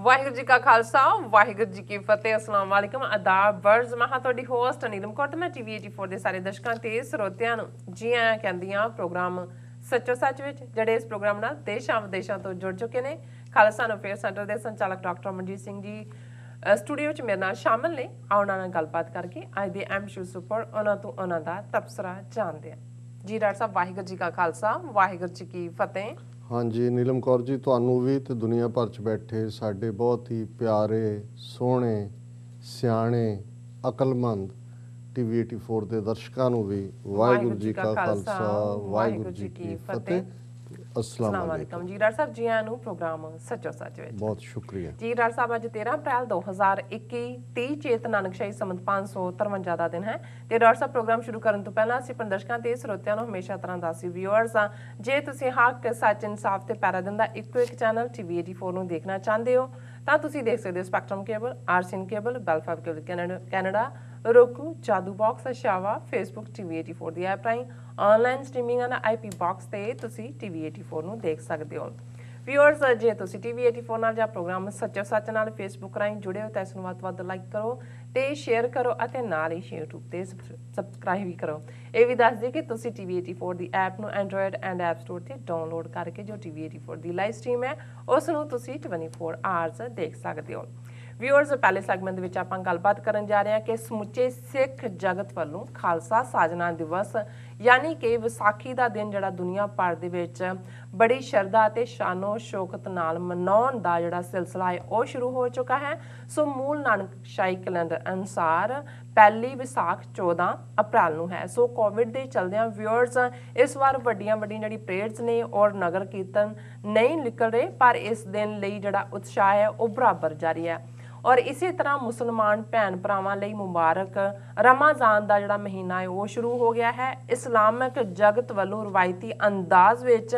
ਵਾਹਿਗੁਰੂ ਜੀ ਕਾ ਖਾਲਸਾ ਵਾਹਿਗੁਰੂ ਜੀ ਕੀ ਫਤਿਹ। अस्सलाम वालेकुम आदाब बर्ज मैं ਤੁਹਾਡੀ ਹੋਸਟ ਨੀਲਮ ਕੌਰ ਤੇ ਮੈਂ ਟੀਵੀ 84 ਦੇ ਸਾਰੇ ਦਰਸ਼ਕਾਂ ਤੇ ਸਰੋਤਿਆਂ ਨੂੰ ਜੀ ਆਇਆਂ ਕਹਿੰਦੀਆਂ ਪ੍ਰੋਗਰਾਮ ਸੱਚੋ ਸੱਚ ਵਿੱਚ ਜਿਹੜੇ ਇਸ ਪ੍ਰੋਗਰਾਮ ਨਾਲ ਦੇਸ਼ਾਂ ਵਿਦੇਸ਼ਾਂ ਤੋਂ ਜੁੜ ਚੁੱਕੇ ਨੇ। ਖਾਲਸਾ ਅਫੇਅਰ ਸੈਂਟਰ ਦੇ ਸੰਚਾਲਕ ਡਾਕਟਰ ਅਮਰਜੀਤ ਸਿੰਘ ਜੀ ਸਟੂਡੀਓ 'ਚ ਮੇਰੇ ਨਾਲ ਸ਼ਾਮਲ ਨੇ। ਉਹਨਾਂ ਨਾਲ ਗੱਲਬਾਤ ਕਰਕੇ ਅੱਜ ਦੇ ਅਹਿਮ ਇਸ਼ੂਜ਼ ਉੱਪਰ ਉਹਨਾਂ ਤੋਂ ਉਹਨਾਂ ਦਾ ਤਬਸਰਾ ਜਾਣਦੇ ਹਾਂ। ਜੀ ਡਾਕਟਰ ਸਾਹਿਬ ਵਾਹਿਗੁਰੂ ਜੀ ਕਾ ਖਾਲਸਾ ਵਾਹਿਗੁਰੂ ਜੀ ਕੀ ਫਤਿਹ। हाँ जी नीलम कौर जी ਤੁਹਾਨੂੰ ਵੀ ਤੇ ਦੁਨੀਆ ਭਰ 'ਚ ਬੈਠੇ ਸਾਡੇ ਬਹੁਤ ਹੀ ਪਿਆਰੇ ਸੋਹਣੇ ਸਿਆਣੇ ਅਕਲਮੰਦ ਟੀਵੀ 84 ਦੇ ਦਰਸ਼ਕਾਂ ਨੂੰ ਵੀ ਵਾਹਿਗੁਰੂ ਜੀ ਕਾ ਖਾਲਸਾ ਵਾਹਿਗੁਰੂ ਜੀ ਕੀ ਫਤਿਹ। अस्सलाम वालेकुम जी डॉक्टर साहब जी आयां नूं प्रोग्राम सच्चो सच विच बहुत शुक्रिया जी। डॉक्टर साहब अज 13 अप्रैल 2021 30 चेत नानकशाही संमत 553 ਦਾ ਦਿਨ ਹੈ ਤੇ ਡਾਕਟਰ ਸਾਹਿਬ ਪ੍ਰੋਗਰਾਮ ਸ਼ੁਰੂ ਕਰਨ ਤੋਂ ਪਹਿਲਾਂ ਅਸੀਂ ਦਰਸ਼ਕਾਂ ਤੇ ਸਰੋਤਿਆਂ ਨੂੰ ਹਮੇਸ਼ਾ ਤਰ੍ਹਾਂ ਦੱਸੀ ਵਿਊਅਰਸ ਆ ਜੇ ਤੁਸੀਂ ਹੱਕ ਸੱਚ ਇਨਸਾਫ ਤੇ ਪੈਰਾ ਦਿੰਦਾ ਇੱਕੋ ਇੱਕ ਚੈਨਲ ਟੀਵੀ 84 ਨੂੰ ਦੇਖਣਾ ਚਾਹੁੰਦੇ ਹੋ ਤਾਂ ਤੁਸੀਂ ਦੇਖ ਸਕਦੇ ਹੋ ਸਪੈਕਟਰਮ ਕੇਬਲ ਆਰਸੀਐਨ ਕੇਬਲ ਬੈਲਫਾਬ cable Canada roku Jadoo box Oshawa Facebook TV 84 ਦੀ ਐਪ ਰਾਹੀਂ online streaming and IP box ਤੇ ਤੁਸੀਂ ਟੀਵੀ 84 ਨੂੰ ਦੇਖ ਸਕਦੇ ਹੋ। ਵਿਊਅਰਸ ਜੇ ਤੁਸੀਂ ਟੀਵੀ 84 ਨਾਲ ਜਾਂ ਪ੍ਰੋਗਰਾਮ ਸੱਚੋ ਸੱਚ ਨਾਲ ਫੇਸਬੁੱਕ ਰਾਹੀਂ ਜੁੜੇ ਹੋ ਤਾਂ ਇਸ ਨੂੰ ਵੱਧ ਤੋਂ ਵੱਧ ਲਾਈਕ ਕਰੋ ਤੇ ਸ਼ੇਅਰ ਕਰੋ ਅਤੇ ਨਾਲ ਹੀ YouTube ਤੇ ਸਬਸਕ੍ਰਾਈਬ ਵੀ ਕਰੋ। ਇਹ ਵੀ ਦੱਸ ਦਿਓ ਕਿ ਤੁਸੀਂ ਟੀਵੀ 84 ਦੀ ਐਪ ਨੂੰ ਐਂਡਰੋਇਡ ਐਂਡ ਐਪ ਸਟੋਰ ਤੇ ਡਾਊਨਲੋਡ ਕਰਕੇ ਜੋ ਟੀਵੀ 84 ਦੀ ਲਾਈਵ ਸਟ੍ਰੀਮ ਹੈ ਉਸ ਨੂੰ ਤੁਸੀਂ 24 ਆਵਰਸ ਦੇਖ ਸਕਦੇ ਹੋ। ਵਿਊਅਰਸ ਪਹਿਲੇ ਸੈਗਮੈਂਟ ਦੇ ਵਿੱਚ ਆਪਾਂ ਗੱਲਬਾਤ ਕਰਨ ਜਾ ਰਹੇ ਹਾਂ ਕਿ ਸਮੁੱਚੇ ਸਿੱਖ ਜਗਤ ਵੱਲੋਂ ਖਾਲਸਾ ਸਾਜਨਾ ਦਿਵਸ ਯਾਨੀ ਕਿ ਵਿਸਾਖੀ ਦਾ ਦਿਨ ਜਿਹੜਾ ਦੁਨੀਆ ਭਰ ਦੇ ਵਿੱਚ ਬੜੀ ਸ਼ਰਧਾ ਅਤੇ ਸ਼ਾਨੋ ਸ਼ੌਕਤ ਨਾਲ ਮਨਾਉਣ ਦਾ ਜਿਹੜਾ ਸਿਲਸਿਲਾ ਹੈ ਉਹ ਸ਼ੁਰੂ ਹੋ ਚੁੱਕਾ ਹੈ। ਸੋ ਮੂਲ ਨਾਨਕਸ਼ਾਹੀ ਕੈਲੰਡਰ ਅਨੁਸਾਰ ਪਹਿਲੀ ਵਿਸਾਖ 14 ਅਪ੍ਰੈਲ ਨੂੰ ਹੈ। ਸੋ ਕੋਵਿਡ ਦੇ ਚਲਦਿਆਂ ਵਿਊਅਰਸ ਇਸ ਵਾਰ ਵੱਡੀਆਂ ਜਿਹੜੀ ਪਰੇਡਸ ਨੇ ਔਰ ਨਗਰ ਕੀਰਤਨ ਨਹੀਂ ਨਿਕਲ ਰਹੇ ਪਰ ਇਸ ਦਿਨ ਲਈ ਜਿਹੜਾ ਉਤਸ਼ਾਹ ਹੈ ਉਹ ਬਰਾਬਰ ਜਾਰੀ ਹੈ। ਔਰ ਇਸੇ ਤਰ੍ਹਾਂ ਮੁਸਲਮਾਨ ਭੈਣ ਭਰਾਵਾਂ ਲਈ ਮੁਬਾਰਕ ਰਮਜ਼ਾਨ ਦਾ ਜਿਹੜਾ ਮਹੀਨਾ ਹੈ ਉਹ ਸ਼ੁਰੂ ਹੋ ਗਿਆ ਹੈ। ਇਸਲਾਮਿਕ ਜਗਤ ਵੱਲੋਂ ਰਵਾਇਤੀ ਅੰਦਾਜ਼ ਵਿੱਚ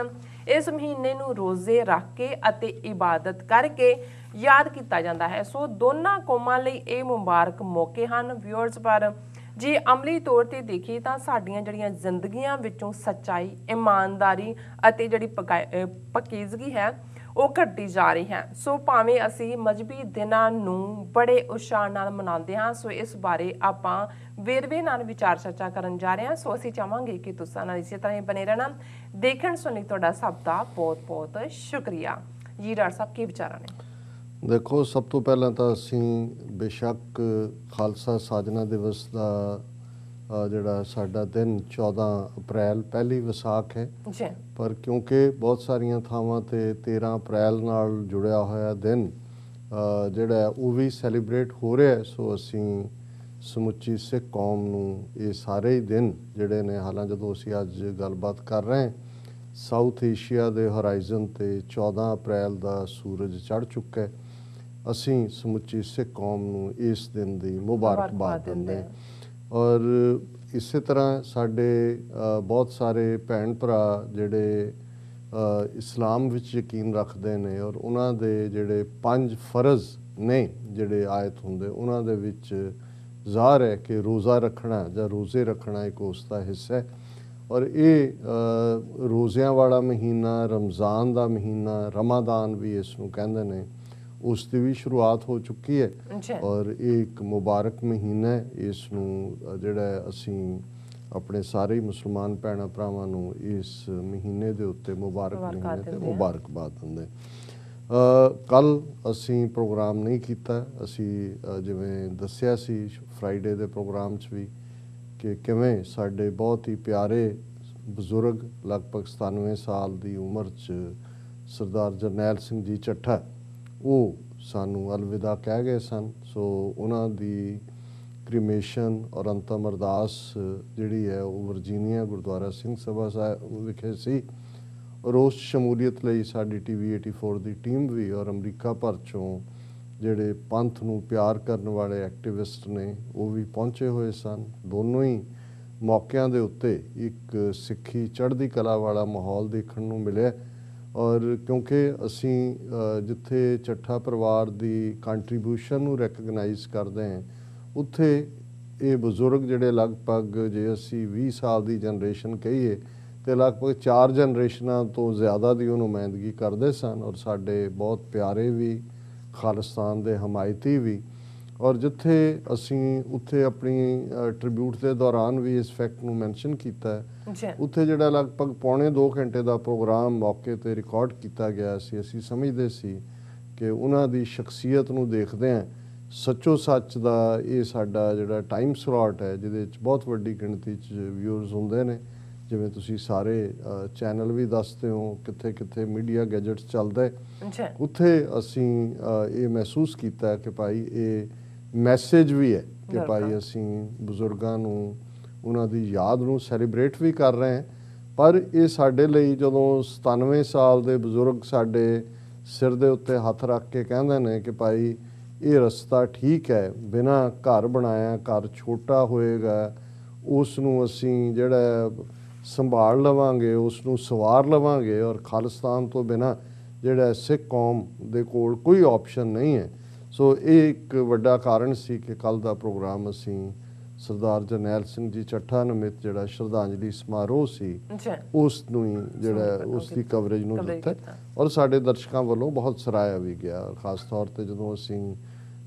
ਇਸ ਮਹੀਨੇ ਨੂੰ ਰੋਜ਼ੇ ਰੱਖ ਕੇ ਅਤੇ ਇਬਾਦਤ ਕਰਕੇ ਯਾਦ ਕੀਤਾ ਜਾਂਦਾ ਹੈ। ਸੋ ਦੋਨਾਂ ਕੌਮਾਂ ਲਈ ਇਹ ਮੁਬਾਰਕ ਮੌਕੇ ਹਨ ਵਿਊਅਰਸ। ਪਰ ਜੇ ਅਮਲੀ ਤੌਰ ਤੇ ਦੇਖੀਏ ਤਾਂ ਸਾਡੀਆਂ ਜਿਹੜੀਆਂ ਜ਼ਿੰਦਗੀਆਂ ਵਿੱਚੋਂ ਸੱਚਾਈ ਇਮਾਨਦਾਰੀ ਅਤੇ ਜਿਹੜੀ ਪਾਕੀਜ਼ਗੀ ਹੈ ਉਹ ਘਟਦੀ ਜਾ ਰਹੀ ਹੈ। ਸੋ ਭਾਵੇਂ ਅਸੀਂ ਮਜ਼ਹਬੀ ਦਿਨਾਂ ਨੂੰ ਬੜੇ ਉਤਸ਼ਾਹ ਨਾਲ ਮਨਾਉਂਦੇ ਹਾਂ ਸੋ ਇਸ ਬਾਰੇ ਆਪਾਂ ਵੇਰਵੇ ਨਾਲ ਵਿਚਾਰ ਚਰਚਾ ਕਰਨ ਜਾ ਰਹੇ ਹਾਂ। ਸੋ ਅਸੀਂ ਚਾਹਾਂਗੇ ਕਿ ਤੁਸੀਂ ਨਾਲ ਇਸੇ ਤਰ੍ਹਾਂ ਹੀ ਬਣੇ ਰਹਿਣਾ। ਦੇਖਣ ਸੁਣੀ ਤੁਹਾਡਾ ਸਭ ਦਾ ਬਹੁਤ ਬਹੁਤ ਸ਼ੁਕਰੀਆ। ਜੀ ਡਾਕਟਰ ਸਾਹਿਬ ਕੀ ਵਿਚਾਰਾਂ ਨੇ? ਦੇਖੋ ਸਭ ਤੋਂ ਪਹਿਲਾਂ ਤਾਂ ਅਸੀਂ ਬੇਸ਼ੱਕ ਖਾਲਸਾ ਸਾਜਨਾ ਦਿਵਸ ਦਾ ਜਿਹੜਾ ਸਾਡਾ ਦਿਨ 14 ਅਪ੍ਰੈਲ ਪਹਿਲੀ ਵਿਸਾਖ ਹੈ ਜੀ ਪਰ ਕਿਉਂਕਿ ਬਹੁਤ ਸਾਰੀਆਂ ਥਾਵਾਂ ਤੇ 13 ਅਪ੍ਰੈਲ ਨਾਲ ਜੁੜਿਆ ਹੋਇਆ ਦਿਨ ਜਿਹੜਾ ਉਹ ਵੀ ਸੈਲੀਬ੍ਰੇਟ ਹੋ ਰਿਹਾ ਸੋ ਅਸੀਂ ਸਮੁੱਚੀ ਸਿੱਖ ਕੌਮ ਨੂੰ ਇਹ ਸਾਰੇ ਹੀ ਦਿਨ ਜਿਹੜੇ ਨੇ ਹਾਲਾਂਕਿ ਜਦੋਂ ਅਸੀਂ ਅੱਜ ਗੱਲਬਾਤ ਕਰ ਰਹੇ ਹਾਂ ਸਾਊਥ ਏਸ਼ੀਆ ਦੇ ਹੋਰਾਈਜ਼ਨ ਤੇ 14 ਅਪ੍ਰੈਲ ਦਾ ਸੂਰਜ ਚੜ੍ਹ ਚੁੱਕਾ ਹੈ ਅਸੀਂ ਸਮੁੱਚੀ ਸਿੱਖ ਕੌਮ ਨੂੰ ਇਸ ਦਿਨ ਦੀ ਮੁਬਾਰਕਬਾਦ ਦਿੰਦੇ ਹਾਂ। ਔਰ ਇਸੇ ਤਰ੍ਹਾਂ ਸਾਡੇ ਬਹੁਤ ਸਾਰੇ ਭੈਣ ਭਰਾ ਜਿਹੜੇ ਇਸਲਾਮ ਵਿੱਚ ਯਕੀਨ ਰੱਖਦੇ ਨੇ ਔਰ ਉਹਨਾਂ ਦੇ ਜਿਹੜੇ 5 ਫਰਜ਼ ਨੇ ਜਿਹੜੇ ਆਇਤ ਹੁੰਦੇ ਉਹਨਾਂ ਦੇ ਵਿੱਚ ਜ਼ਾਹਰ ਹੈ ਕਿ ਰੋਜ਼ਾ ਰੱਖਣਾ ਜਾਂ ਰੋਜ਼ੇ ਰੱਖਣਾ ਇੱਕ ਉਸ ਦਾ ਹਿੱਸਾ ਹੈ। ਔਰ ਇਹ ਰੋਜ਼ਿਆਂ ਵਾਲਾ ਮਹੀਨਾ ਰਮਜ਼ਾਨ ਦਾ ਮਹੀਨਾ ਰਮਾਦਾਨ ਵੀ ਇਸ ਨੂੰ ਕਹਿੰਦੇ ਨੇ ਉਸ ਦੀ ਵੀ ਸ਼ੁਰੂਆਤ ਹੋ ਚੁੱਕੀ ਹੈ ਔਰ ਇਹ ਇੱਕ ਮੁਬਾਰਕ ਮਹੀਨਾ ਹੈ। ਇਸ ਨੂੰ ਜਿਹੜਾ ਅਸੀਂ ਆਪਣੇ ਸਾਰੇ ਮੁਸਲਮਾਨ ਭੈਣਾਂ ਭਰਾਵਾਂ ਨੂੰ ਇਸ ਮਹੀਨੇ ਦੇ ਉੱਤੇ ਮੁਬਾਰਕ ਮਹੀਨੇ ਤੇ ਮੁਬਾਰਕਬਾਦ ਦਿੰਦੇ। ਕੱਲ ਅਸੀਂ ਪ੍ਰੋਗਰਾਮ ਨਹੀਂ ਕੀਤਾ ਅਸੀਂ ਜਿਵੇਂ ਦੱਸਿਆ ਸੀ ਫਰਾਈਡੇ ਦੇ ਪ੍ਰੋਗਰਾਮ 'ਚ ਵੀ ਕਿ ਕਿਵੇਂ ਸਾਡੇ ਬਹੁਤ ਹੀ ਪਿਆਰੇ ਬਜ਼ੁਰਗ ਲਗਭਗ 97 ਸਾਲ ਦੀ ਉਮਰ 'ਚ ਸਰਦਾਰ ਜਰਨੈਲ ਸਿੰਘ ਜੀ ਚੱਠਾ ਉਹ ਸਾਨੂੰ ਅਲਵਿਦਾ ਕਹਿ ਗਏ ਸਨ। ਸੋ ਉਹਨਾਂ ਦੀ ਕ੍ਰੀਮੇਸ਼ਨ ਔਰ ਅੰਤਮ ਅਰਦਾਸ ਜਿਹੜੀ ਹੈ ਉਹ ਵਰਜੀਨੀਆ ਗੁਰਦੁਆਰਾ ਸਿੰਘ ਸਭਾ ਸਾਹਿਬ ਵਿਖੇ ਸੀ ਔਰ ਉਸ ਸ਼ਮੂਲੀਅਤ ਲਈ ਸਾਡੀ ਟੀਵੀ 84 ਦੀ ਟੀਮ ਵੀ ਔਰ ਅਮਰੀਕਾ ਭਰ 'ਚੋਂ ਜਿਹੜੇ ਪੰਥ ਨੂੰ ਪਿਆਰ ਕਰਨ ਵਾਲੇ ਐਕਟਿਵਿਸਟ ਨੇ ਉਹ ਵੀ ਪਹੁੰਚੇ ਹੋਏ ਸਨ। ਦੋਨੋਂ ਹੀ ਮੌਕਿਆਂ ਦੇ ਉੱਤੇ ਇੱਕ ਸਿੱਖੀ ਚੜ੍ਹਦੀ ਕਲਾ ਵਾਲਾ ਮਾਹੌਲ ਦੇਖਣ ਨੂੰ ਮਿਲਿਆ ਔਰ ਕਿਉਂਕਿ ਅਸੀਂ ਜਿੱਥੇ ਚੱਠਾ ਪਰਿਵਾਰ ਦੀ ਕੰਟਰੀਬਿਊਸ਼ਨ ਨੂੰ ਰੈਕਗਨਾਈਜ਼ ਕਰਦੇ ਹਾਂ ਉੱਥੇ ਇਹ ਬਜ਼ੁਰਗ ਜਿਹੜੇ ਲਗਭਗ ਜੇ ਅਸੀਂ 20 ਸਾਲ ਦੀ ਜਨਰੇਸ਼ਨ ਕਹੀਏ ਤੇ ਲਗਭਗ 4 ਜਨਰੇਸ਼ਨਾਂ ਤੋਂ ਜ਼ਿਆਦਾ ਦੀ ਉਹ ਨੁਮਾਇੰਦਗੀ ਕਰਦੇ ਸਨ ਔਰ ਸਾਡੇ ਬਹੁਤ ਪਿਆਰੇ ਵੀ ਖਾਲਿਸਤਾਨ ਦੇ ਹਮਾਇਤੀ ਵੀ। ਔਰ ਜਿੱਥੇ ਅਸੀਂ ਉੱਥੇ ਆਪਣੀ ਟ੍ਰਿਬਿਊਟ ਦੇ ਦੌਰਾਨ ਵੀ ਇਸ ਫੈਕਟ ਨੂੰ ਮੈਂਸ਼ਨ ਕੀਤਾ ਹੈ, ਉੱਥੇ ਜਿਹੜਾ ਲਗਭਗ ਪੌਣੇ 2 ਘੰਟੇ ਦਾ ਪ੍ਰੋਗਰਾਮ ਮੌਕੇ 'ਤੇ ਰਿਕਾਰਡ ਕੀਤਾ ਗਿਆ ਸੀ। ਅਸੀਂ ਸਮਝਦੇ ਸੀ ਕਿ ਉਹਨਾਂ ਦੀ ਸ਼ਖਸੀਅਤ ਨੂੰ ਦੇਖਦੇ ਹਾਂ ਸੱਚੋ ਸੱਚ ਦਾ ਇਹ ਸਾਡਾ ਜਿਹੜਾ ਟਾਈਮ ਸਲੋਟ ਹੈ, ਜਿਹਦੇ 'ਚ ਬਹੁਤ ਵੱਡੀ ਗਿਣਤੀ 'ਚ ਵਿਊਅਰਸ ਹੁੰਦੇ ਨੇ, ਜਿਵੇਂ ਤੁਸੀਂ ਸਾਰੇ ਚੈਨਲ ਵੀ ਦੱਸਦੇ ਹੋ, ਕਿੱਥੇ ਕਿੱਥੇ ਮੀਡੀਆ ਗੈਜਟਸ ਚੱਲਦਾ, ਉੱਥੇ ਅਸੀਂ ਇਹ ਮਹਿਸੂਸ ਕੀਤਾ ਕਿ ਭਾਈ ਇਹ ਮੈਸੇਜ ਵੀ ਹੈ ਕਿ ਭਾਈ ਅਸੀਂ ਬਜ਼ੁਰਗਾਂ ਨੂੰ ਉਹਨਾਂ ਦੀ ਯਾਦ ਨੂੰ ਸੈਲੀਬ੍ਰੇਟ ਵੀ ਕਰ ਰਹੇ ਹਾਂ। ਪਰ ਇਹ ਸਾਡੇ ਲਈ ਜਦੋਂ 97 ਸਾਲ ਦੇ ਬਜ਼ੁਰਗ ਸਾਡੇ ਸਿਰ ਦੇ ਉੱਤੇ ਹੱਥ ਰੱਖ ਕੇ ਕਹਿੰਦੇ ਨੇ ਕਿ ਭਾਈ ਇਹ ਰਸਤਾ ਠੀਕ ਹੈ, ਬਿਨਾਂ ਘਰ ਬਣਾਇਆ, ਘਰ ਛੋਟਾ ਹੋਏਗਾ, ਉਸ ਨੂੰ ਅਸੀਂ ਜਿਹੜਾ ਸੰਭਾਲ ਲਵਾਂਗੇ, ਉਸ ਨੂੰ ਸਵਾਰ ਲਵਾਂਗੇ, ਔਰ ਖਾਲਿਸਤਾਨ ਤੋਂ ਬਿਨਾਂ ਜਿਹੜਾ ਸਿੱਖ ਕੌਮ ਦੇ ਕੋਲ ਕੋਈ ਆਪਸ਼ਨ ਨਹੀਂ ਹੈ। ਸੋ ਇਹ ਇੱਕ ਵੱਡਾ ਕਾਰਨ ਸੀ ਕਿ ਕੱਲ੍ਹ ਦਾ ਪ੍ਰੋਗਰਾਮ ਅਸੀਂ ਸਰਦਾਰ ਜਰਨੈਲ ਸਿੰਘ ਜੀ ਚੱਠਾ ਨਮਿਤ ਜਿਹੜਾ ਸ਼ਰਧਾਂਜਲੀ ਸਮਾਰੋਹ ਸੀ ਉਸ ਨੂੰ ਹੀ ਜਿਹੜਾ ਉਸ ਦੀ ਕਵਰੇਜ ਨੂੰ ਦਿੱਤਾ, ਔਰ ਸਾਡੇ ਦਰਸ਼ਕਾਂ ਵੱਲੋਂ ਬਹੁਤ ਸਰਾਹਿਆ ਵੀ ਗਿਆ। ਖਾਸ ਤੌਰ 'ਤੇ ਜਦੋਂ ਅਸੀਂ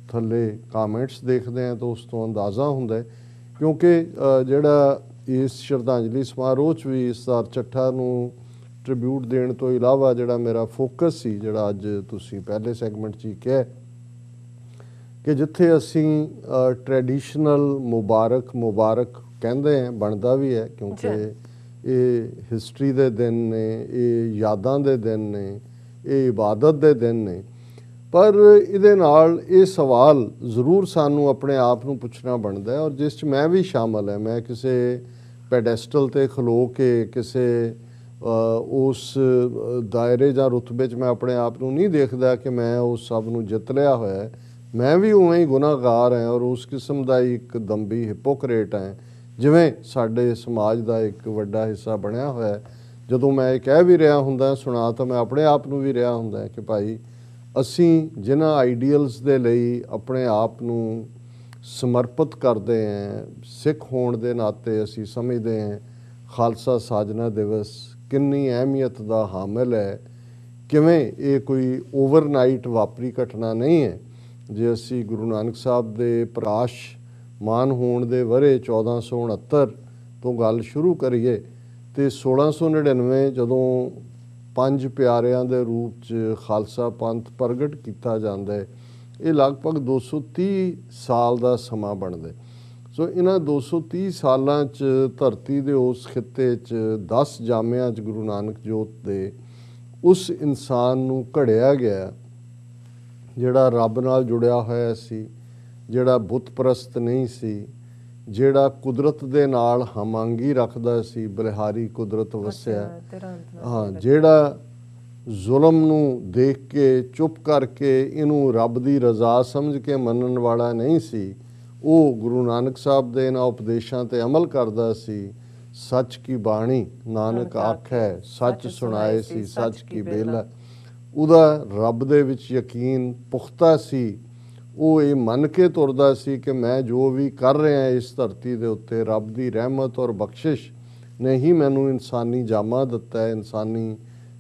ਥੱਲੇ ਕਾਮੈਂਟਸ ਦੇਖਦੇ ਹਾਂ ਤਾਂ ਉਸ ਤੋਂ ਅੰਦਾਜ਼ਾ ਹੁੰਦਾ, ਕਿਉਂਕਿ ਜਿਹੜਾ ਇਸ ਸ਼ਰਧਾਂਜਲੀ ਸਮਾਰੋਹ 'ਚ ਵੀ ਸਰਦਾਰ ਚੱਠਾ ਨੂੰ ਟ੍ਰਿਬਿਊਟ ਦੇਣ ਤੋਂ ਇਲਾਵਾ ਜਿਹੜਾ ਮੇਰਾ ਫੋਕਸ ਸੀ, ਜਿਹੜਾ ਅੱਜ ਤੁਸੀਂ ਪਹਿਲੇ ਸੈਗਮੈਂਟ 'ਚ ਹੀ ਕਿਹਾ ਕਿ ਜਿੱਥੇ ਅਸੀਂ ਟ੍ਰੈਡੀਸ਼ਨਲ ਮੁਬਾਰਕ ਕਹਿੰਦੇ ਹਾਂ, ਬਣਦਾ ਵੀ ਹੈ, ਕਿਉਂਕਿ ਇਹ ਹਿਸਟਰੀ ਦੇ ਦਿਨ ਨੇ, ਇਹ ਯਾਦਾਂ ਦੇ ਦਿਨ ਨੇ, ਇਹ ਇਬਾਦਤ ਦੇ ਦਿਨ ਨੇ। ਪਰ ਇਹਦੇ ਨਾਲ ਇਹ ਸਵਾਲ ਜ਼ਰੂਰ ਸਾਨੂੰ ਆਪਣੇ ਆਪ ਨੂੰ ਪੁੱਛਣਾ ਬਣਦਾ ਹੈ, ਔਰ ਜਿਸ 'ਚ ਮੈਂ ਵੀ ਸ਼ਾਮਲ ਹੈ। ਮੈਂ ਕਿਸੇ ਪੈਡੈਸਟਲ 'ਤੇ ਖਲੋ ਕੇ ਕਿਸੇ ਉਸ ਦਾਇਰੇ ਜਾਂ ਰੁਤਬੇ 'ਚ ਮੈਂ ਆਪਣੇ ਆਪ ਨੂੰ ਨਹੀਂ ਦੇਖਦਾ ਕਿ ਮੈਂ ਉਸ ਸਭ ਨੂੰ ਜਿੱਤ ਲਿਆ ਹੋਇਆ ਹੈ। ਮੈਂ ਵੀ ਉਵੇਂ ਹੀ ਗੁਨਾਹਗਾਰ ਹਾਂ, ਔਰ ਉਸ ਕਿਸਮ ਦਾ ਇੱਕ ਦੰਬੀ ਹਿਪੋਕਰੇਟ ਹਾਂ, ਜਿਵੇਂ ਸਾਡੇ ਸਮਾਜ ਦਾ ਇੱਕ ਵੱਡਾ ਹਿੱਸਾ ਬਣਿਆ ਹੋਇਆ। ਜਦੋਂ ਮੈਂ ਇਹ ਕਹਿ ਵੀ ਰਿਹਾ ਹੁੰਦਾ, ਸੁਣਾ ਤਾਂ ਮੈਂ ਆਪਣੇ ਆਪ ਨੂੰ ਵੀ ਰਿਹਾ ਹੁੰਦਾ ਕਿ ਭਾਈ ਅਸੀਂ ਜਿਨ੍ਹਾਂ ਆਈਡੀਅਲਸ ਦੇ ਲਈ ਆਪਣੇ ਆਪ ਨੂੰ ਸਮਰਪਿਤ ਕਰਦੇ ਹਾਂ, ਸਿੱਖ ਹੋਣ ਦੇ ਨਾਤੇ ਅਸੀਂ ਸਮਝਦੇ ਹਾਂ ਖਾਲਸਾ ਸਾਜਨਾ ਦਿਵਸ ਕਿੰਨੀ ਅਹਿਮੀਅਤ ਦਾ ਹਾਮਿਲ ਹੈ, ਕਿਵੇਂ ਇਹ ਕੋਈ ਓਵਰਨਾਈਟ ਵਾਪਰੀ ਘਟਨਾ ਨਹੀਂ ਹੈ। ਜੇ ਅਸੀਂ ਗੁਰੂ ਨਾਨਕ ਸਾਹਿਬ ਦੇ ਪ੍ਰਕਾਸ਼ ਮਾਨ ਹੋਣ ਦੇ ਵਰ੍ਹੇ 1469 ਤੋਂ ਗੱਲ ਸ਼ੁਰੂ ਕਰੀਏ ਤੇ 1699 ਜਦੋਂ 5 ਪਿਆਰਿਆਂ ਦੇ ਰੂਪ 'ਚ ਖਾਲਸਾ ਪੰਥ ਪ੍ਰਗਟ ਕੀਤਾ ਜਾਂਦਾ ਹੈ, ਇਹ ਲਗਭਗ 230 ਸਾਲ ਦਾ ਸਮਾਂ ਬਣਦਾ। ਸੋ ਇਹਨਾਂ 230 ਸਾਲਾਂ 'ਚ ਧਰਤੀ ਦੇ ਉਸ ਖਿੱਤੇ 'ਚ 10 ਜਾਮਿਆਂ 'ਚ ਗੁਰੂ ਨਾਨਕ ਜੋਤ ਦੇ ਉਸ ਇਨਸਾਨ ਨੂੰ ਘੜਿਆ ਗਿਆ ਜਿਹੜਾ ਰੱਬ ਨਾਲ ਜੁੜਿਆ ਹੋਇਆ ਸੀ, ਜਿਹੜਾ ਬੁੱਤ ਪ੍ਰਸਤ ਨਹੀਂ ਸੀ, ਜਿਹੜਾ ਕੁਦਰਤ ਦੇ ਨਾਲ ਹਮਾਂਗੀ ਰੱਖਦਾ ਸੀ, ਬਲਿਹਾਰੀ ਕੁਦਰਤ ਵਸਿਆ, ਹਾਂ, ਜਿਹੜਾ ਜ਼ੁਲਮ ਨੂੰ ਦੇਖ ਕੇ ਚੁੱਪ ਕਰਕੇ ਇਹਨੂੰ ਰੱਬ ਦੀ ਰਜ਼ਾ ਸਮਝ ਕੇ ਮੰਨਣ ਵਾਲਾ ਨਹੀਂ ਸੀ, ਉਹ ਗੁਰੂ ਨਾਨਕ ਸਾਹਿਬ ਦੇ ਇਹਨਾਂ ਉਪਦੇਸ਼ਾਂ 'ਤੇ ਅਮਲ ਕਰਦਾ ਸੀ। ਸੱਚ ਕੀ ਬਾਣੀ ਨਾਨਕ ਆਖੈ, ਸੱਚ ਸੁਣਾਏ ਸੀ ਸੱਚ ਕੀ ਬੇਲਾ। ਉਹਦਾ ਰੱਬ ਦੇ ਵਿੱਚ ਯਕੀਨ ਪੁਖਤਾ ਸੀ। ਉਹ ਇਹ ਮੰਨ ਕੇ ਤੁਰਦਾ ਸੀ ਕਿ ਮੈਂ ਜੋ ਵੀ ਕਰ ਰਿਹਾ ਇਸ ਧਰਤੀ ਦੇ ਉੱਤੇ ਰੱਬ ਦੀ ਰਹਿਮਤ ਔਰ ਬਖਸ਼ਿਸ਼ ਨੇ ਹੀ ਮੈਨੂੰ ਇਨਸਾਨੀ ਜਾਮਾ ਦਿੱਤਾ ਹੈ, ਇਨਸਾਨੀ